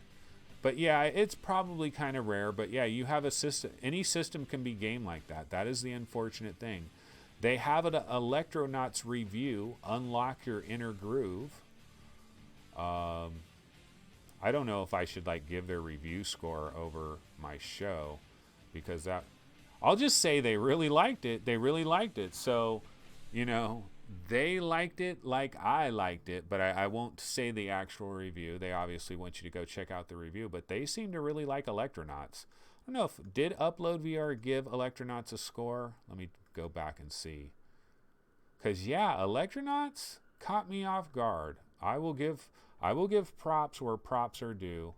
But yeah, it's probably kind of rare. But yeah, you have a system. Any system can be game like that. That is the unfortunate thing. They have an Electronauts review, Unlock Your Inner Groove. I don't know if I should like give their review score over my show, because that, I'll just say they really liked it. They really liked it. So, you know, they liked it like I liked it, but I won't say the actual review. They obviously want you to go check out the review, but they seem to really like Electronauts. I don't know if, did Upload VR give Electronauts a score? Let me go back and see. Because yeah, Electronauts caught me off guard. I will give props where props are due.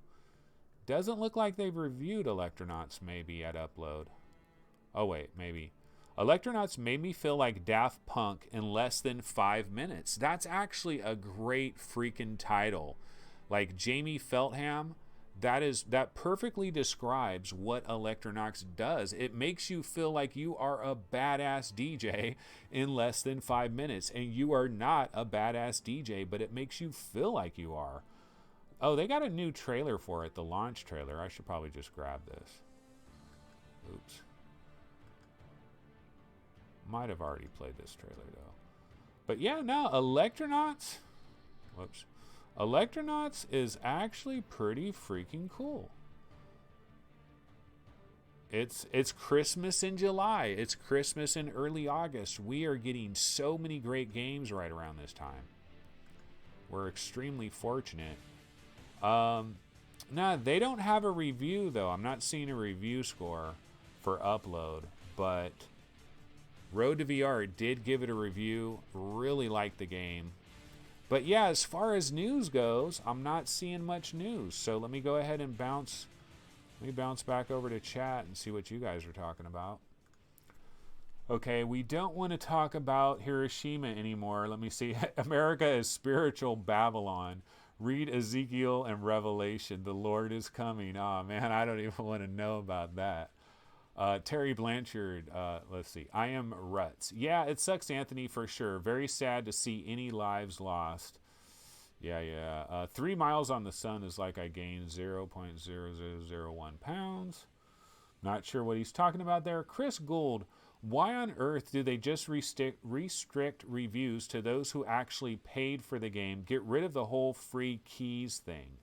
Doesn't look like they've reviewed Electronauts maybe at Upload. Oh wait, maybe. Electronauts made me feel like Daft Punk in less than 5 minutes. That's actually a great freaking title. Like Jamie Feltham, that perfectly describes what Electronauts does. It makes you feel like you are a badass DJ in less than 5 minutes. And you are not a badass DJ, but it makes you feel like you are. Oh, they got a new trailer for it, the launch trailer. I should probably just grab this. Oops. Might have already played this trailer though. But yeah, no, Electronauts. Whoops. Electronauts is actually pretty freaking cool. It's Christmas in July. It's Christmas in early August. We are getting so many great games right around this time. We're extremely fortunate. Nah, they don't have a review though. I'm not seeing a review score for upload, but Road to VR did give it a review. Really liked the game. But yeah, as far as news goes, I'm not seeing much news. So let me go ahead and bounce back over to chat and see what you guys are talking about. Okay, we don't want to talk about Hiroshima anymore. Let me see. America is spiritual Babylon. Read Ezekiel and Revelation. The Lord is coming. Oh, man, I don't even want to know about that. Terry Blanchard, let's see. I am Ruts. Yeah, it sucks, Anthony, for sure. Very sad to see any lives lost. Yeah. 3 miles on the sun is like I gained 0.0001 pounds. Not sure what he's talking about there. Chris Gould, why on earth do they just restrict reviews to those who actually paid for the game? Get rid of the whole free keys thing.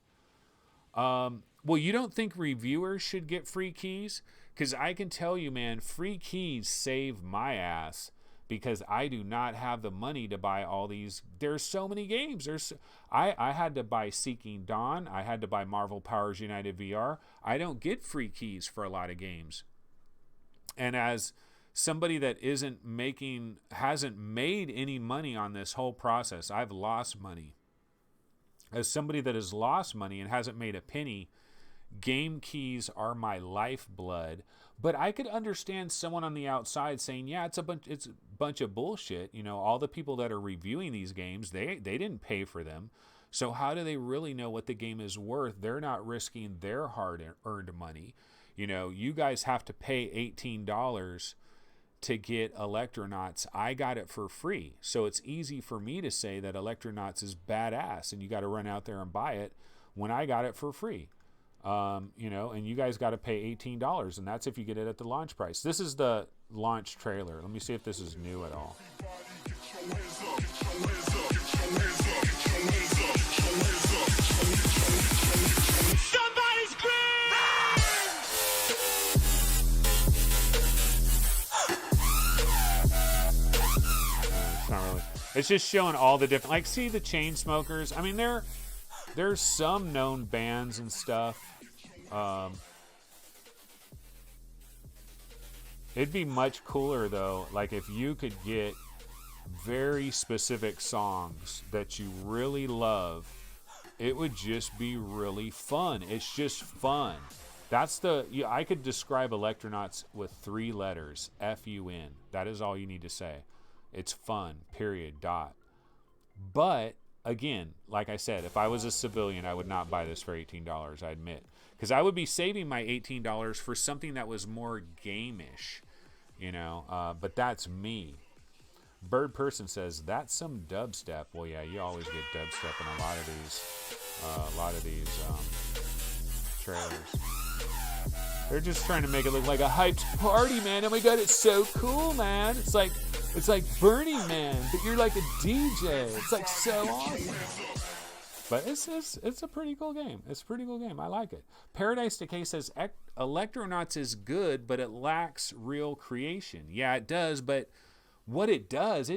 Well, you don't think reviewers should get free keys? Because I can tell you, man, free keys save my ass because I do not have the money to buy all these. There's so many games. I had to buy Seeking Dawn. I had to buy Marvel Powers United VR. I don't get free keys for a lot of games. And as somebody that hasn't made any money on this whole process, I've lost money. As somebody that has lost money and hasn't made a penny, game keys are my lifeblood. But I could understand someone on the outside saying, yeah, it's a bunch of bullshit. You know, all the people that are reviewing these games, they didn't pay for them. So how do they really know what the game is worth? They're not risking their hard-earned money. You know, you guys have to pay $18 to get Electronauts. I got it for free. So it's easy for me to say that Electronauts is badass and you got to run out there and buy it when I got it for free. You know, and you guys got to pay $18, and that's if you get it at the launch price. This is the launch trailer. Let me see if this is new at all. Somebody scream! It's not really. It's just showing all the different. Like, see the Chainsmokers. I mean, there's some known bands and stuff. It'd be much cooler though, like if you could get very specific songs that you really love. It would just be really fun. It's just fun. I could describe Electronauts with 3 letters, F-U-N. That is all you need to say. It's fun, period, dot. But again, like I said, if I was a civilian, I would not buy this for $18, I admit. Because I would be saving my $18 for something that was more game-ish, you know. But that's me. Bird Person says, that's some dubstep. Well, yeah, you always get dubstep in a lot of these trailers. They're just trying to make it look like a hyped party, man. Oh my god, it's so cool, man. It's like Burning Man, but you're like a DJ. It's like so awesome. But it's a pretty cool game. It's a pretty cool game. I like it. Paradise Decay says Electronauts is good, but it lacks real creation. Yeah, it does, but what it does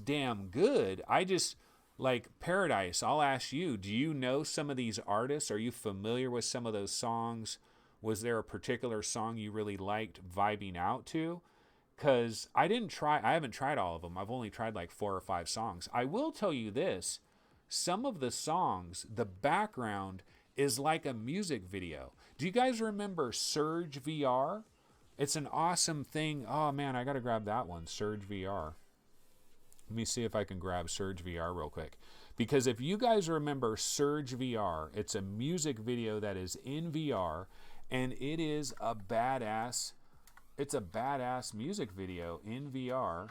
damn good. I just like Paradise. I'll ask you, do you know some of these artists? Are you familiar with some of those songs? Was there a particular song you really liked vibing out to? Because I haven't tried all of them. I've only tried like 4 or 5 songs. I will tell you this. Some of the songs, the background is like a music video. Do you guys remember Surge VR? It's an awesome thing. Oh man, I got to grab that one, Surge VR. Let me see if I can grab Surge VR real quick. Because if you guys remember Surge VR, it's a music video that is in VR, and it is a badass music video in VR.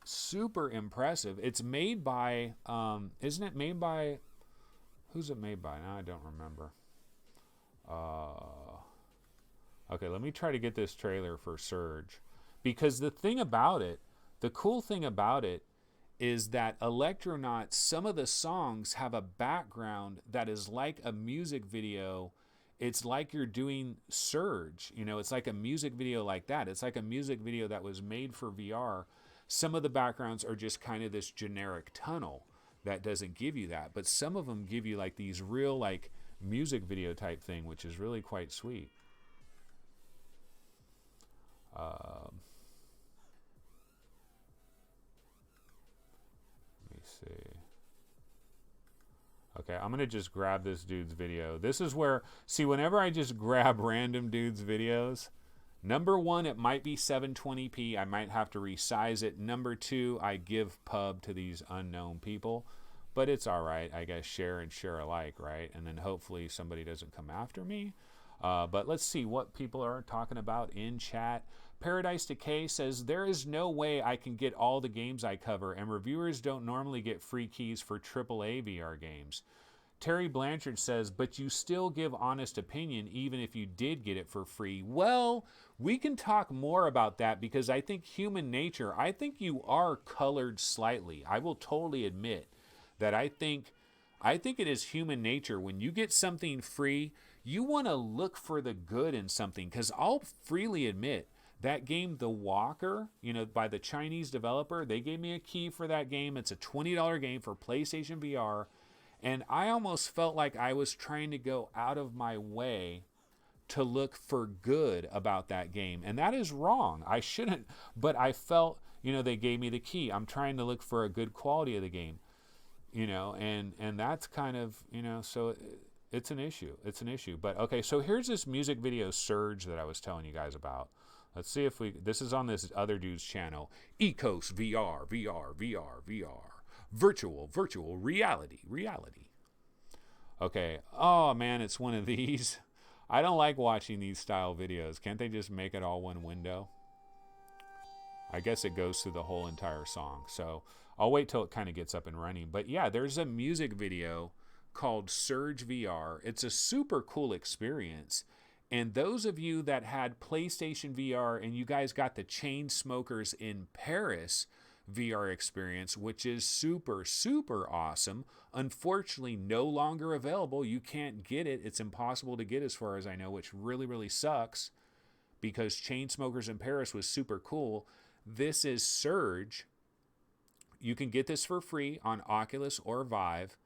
Super impressive. It's made by, isn't it made by, who's it made by? Now I don't remember. Okay, let me try to get this trailer for Surge. Because the cool thing about it is that Electronauts, some of the songs have a background that is like a music video. It's like you're doing Surge. You know, it's like a music video like that. It's like a music video that was made for VR. Some of the backgrounds are just kind of this generic tunnel that doesn't give you that. But some of them give you like these real like music video type thing, which is really quite sweet. Let me see. Okay, I'm going to just grab this dude's video. This is where, see, whenever I just grab random dudes' videos, number one, it might be 720p. I might have to resize it. Number two, I give pub to these unknown people. But it's all right. I guess share and share alike, right? And then hopefully somebody doesn't come after me. But let's see what people are talking about in chat. Paradise Decay says, there is no way I can get all the games I cover, and reviewers don't normally get free keys for AAA VR games. Terry Blanchard says, but you still give honest opinion even if you did get it for free. Well, we can talk more about that because I think human nature, I think you are colored slightly. I will totally admit that I think it is human nature. When you get something free, you want to look for the good in something, because I'll freely admit that game, The Walker, by the Chinese developer, they gave me a key for that game. It's a $20 game for PlayStation VR. And I almost felt like I was trying to go out of my way to look for good about that game. And that is wrong. I shouldn't. But I felt, they gave me the key. I'm trying to look for a good quality of the game. And that's kind of, so it's an issue. It's an issue. But okay, so here's this music video Surge that I was telling you guys about. Let's see if this is on this other dude's channel. Ecos VR. Virtual reality. Okay. Oh man, it's one of these. I don't like watching these style videos. Can't they just make it all one window? I guess it goes through the whole entire song. So I'll wait till it kind of gets up and running. But yeah, there's a music video called Surge VR. It's a super cool experience. And those of you that had PlayStation VR and you guys got the Chainsmokers in Paris VR experience, which is super, super awesome. Unfortunately, no longer available. You can't get it. It's impossible to get as far as I know, which really, really sucks because Chainsmokers in Paris was super cool. This is Surge. You can get this for free on Oculus or Vive,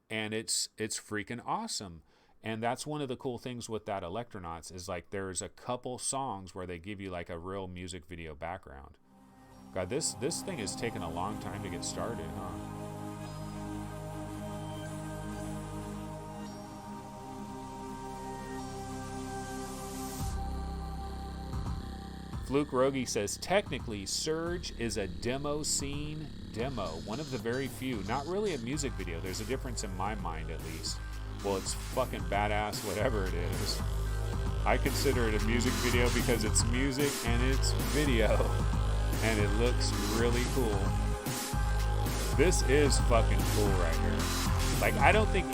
and it's freaking awesome. And that's one of the cool things with that Electronauts is like there's a couple songs where they give you like a real music video background. God, this thing has taken a long time to get started, huh? Fluke Rogi says, technically, Surge is a demo scene demo. One of the very few. Not really a music video. There's a difference in my mind, at least. Well, it's fucking badass, whatever it is. I consider it a music video because it's music and it's video. And it looks really cool. This is fucking cool right here. Like, I don't think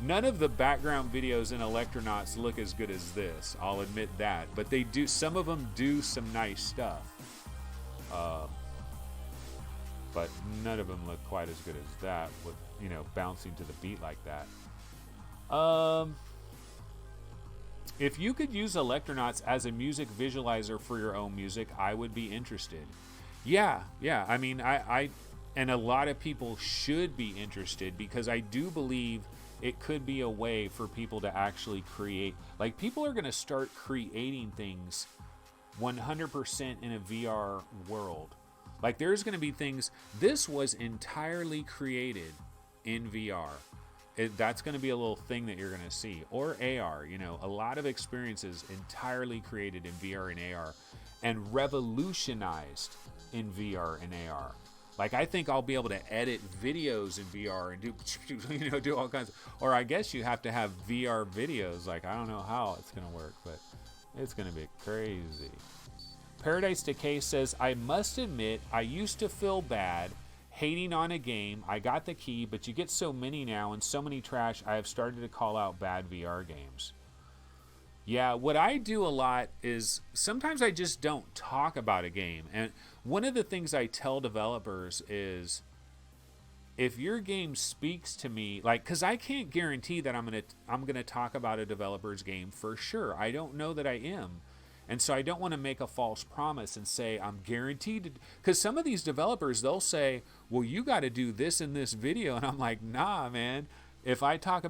none of the background videos in Electronauts look as good as this. I'll admit that. But they do, some of them do some nice stuff. But none of them look quite as good as that with, bouncing to the beat like that. If you could use Electronauts as a music visualizer for your own music, I would be interested. Yeah. I mean, I and a lot of people should be interested because I do believe it could be a way for people to actually create. Like, people are going to start creating things 100% in a VR world. Like, there's going to be things. This was entirely created in VR. That's going to be a little thing that you're going to see. Or AR, a lot of experiences entirely created in VR and AR and revolutionized in VR and AR. Like, I think I'll be able to edit videos in VR and do all kinds of, or I guess you have to have VR videos. Like, I don't know how it's going to work, but it's going to be crazy. Paradise Decay says, I must admit, I used to feel bad hating on a game. I got the key, but you get so many now and so many trash, I have started to call out bad VR games. Yeah, what I do a lot is sometimes I just don't talk about a game. And one of the things I tell developers is if your game speaks to me, like, because I can't guarantee that I'm gonna talk about a developer's game for sure. I don't know that I am. And so I don't want to make a false promise and say I'm guaranteed to, because some of these developers, they'll say, well, you got to do this in this video. And I'm like, nah, man. If I'll talk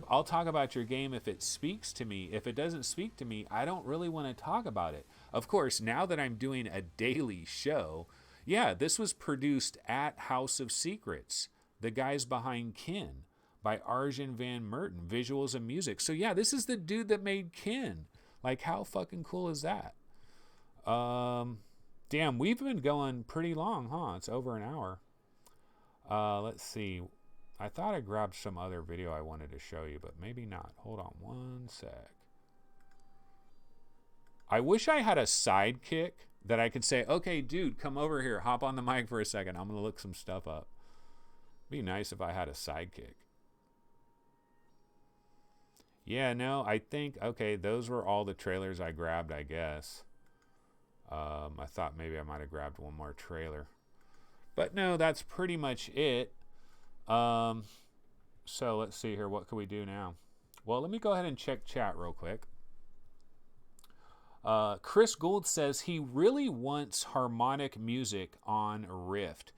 about your game if it speaks to me. If it doesn't speak to me, I don't really want to talk about it. Of course, now that I'm doing a daily show, yeah, this was produced at House of Secrets, the guys behind Kin, by Arjun Van Merten, visuals and music. So yeah, this is the dude that made Kin. Like, how fucking cool is that? Damn, we've been going pretty long, huh? It's over an hour. Let's see. I thought I grabbed some other video I wanted to show you, but maybe not. Hold on one sec. I wish I had a sidekick that I could say, okay, dude, come over here. Hop on the mic for a second. I'm going to look some stuff up. It'd be nice if I had a sidekick. Yeah, no, I think, okay, those were all the trailers I grabbed, I guess. I thought maybe I might have grabbed one more trailer. But no, that's pretty much it. So let's see here. What can we do now? Well, let me go ahead and check chat real quick. Chris Gould says he really wants harmonic music on Rift.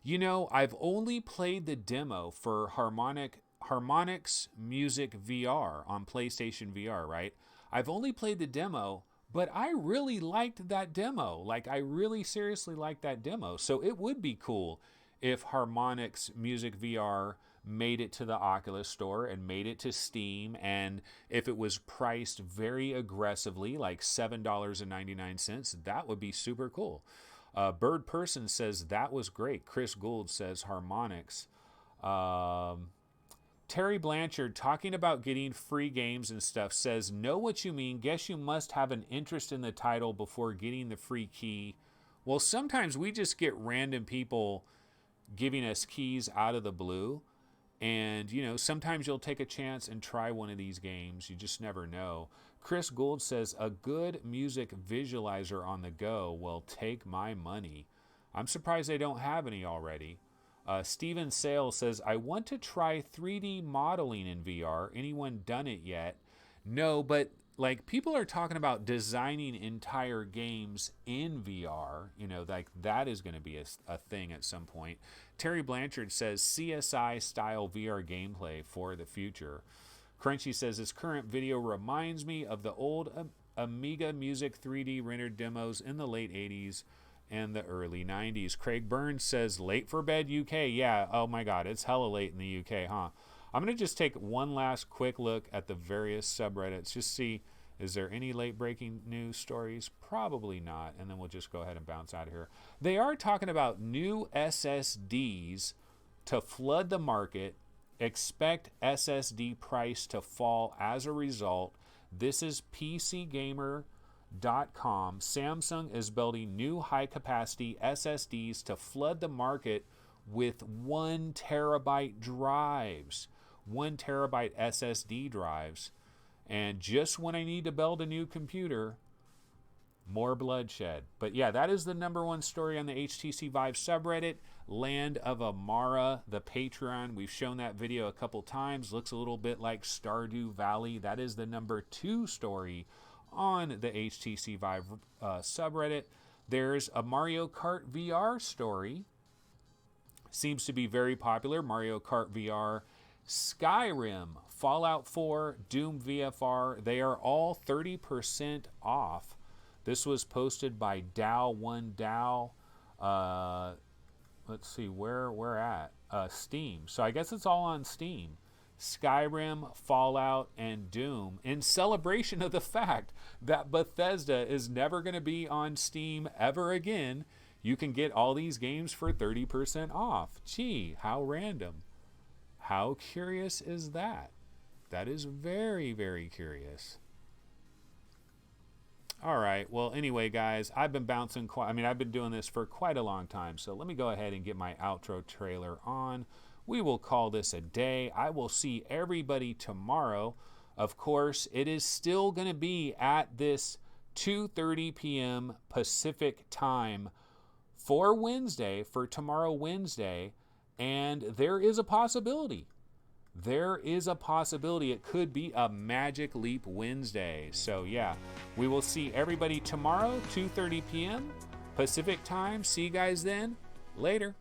You know, I've only played the demo for Harmonix Music VR on PlayStation VR, right? I've only played the demo, but I really liked that demo. Like, I really seriously liked that demo. So it would be cool if Harmonix Music VR made it to the Oculus Store and made it to Steam, and if it was priced very aggressively, like $7.99, that would be super cool. Bird Person says that was great. Chris Gould says Harmonix. Terry Blanchard, talking about getting free games and stuff, says, know what you mean. Guess you must have an interest in the title before getting the free key. Well, sometimes we just get random people giving us keys out of the blue. And, you know, sometimes you'll take a chance and try one of these games. You just never know. Chris Gould says, a good music visualizer on the go will take my money. I'm surprised they don't have any already. Steven Sale says, I want to try 3D modeling in VR. Anyone done it yet? No, but like people are talking about designing entire games in VR. You know, like that is going to be a thing at some point. Terry Blanchard says CSI style VR gameplay for the future. Crunchy says this current video reminds me of the old Amiga Music 3D rendered demos in the late 80s and the early 90s. Craig Burns says late for bed UK. Yeah, oh my god, it's hella late in the UK, huh? I'm going to just take one last quick look at the various subreddits, just see, is there any late breaking news stories? Probably not, and then we'll just go ahead and bounce out of here. They are talking about new SSDs to flood the market. Expect SSD price to fall as a result. This is PCGamer.com. Samsung is building new high-capacity SSDs to flood the market with 1 terabyte drives. 1 terabyte SSD drives. And just when I need to build a new computer, more bloodshed. But yeah, that is the #1 story on the HTC Vive subreddit. Land of Amara, the Patreon. We've shown that video a couple times. Looks a little bit like Stardew Valley. That is the #2 story on the HTC Vive subreddit. There's a Mario Kart VR story. Seems to be very popular. Mario Kart VR, Skyrim, Fallout 4, Doom VFR. They are all 30% off. This was posted by Dow1Dow. Let's see, where at? Steam. So I guess it's all on Steam. Skyrim, Fallout, and Doom, in celebration of the fact that Bethesda is never going to be on Steam ever again. You can get all these games for 30% off. Gee, how random. How curious is that? That is very, very curious. All right, well, anyway, guys, I've been bouncing I've been doing this for quite a long time, so let me go ahead and get my outro trailer on. We will call this a day. I will see everybody tomorrow. Of course, it is still going to be at this 2:30 p.m. Pacific time for Wednesday, for tomorrow, Wednesday. And there is a possibility. There is a possibility it could be a Magic Leap Wednesday. So, yeah, we will see everybody tomorrow, 2:30 p.m. Pacific time. See you guys then. Later.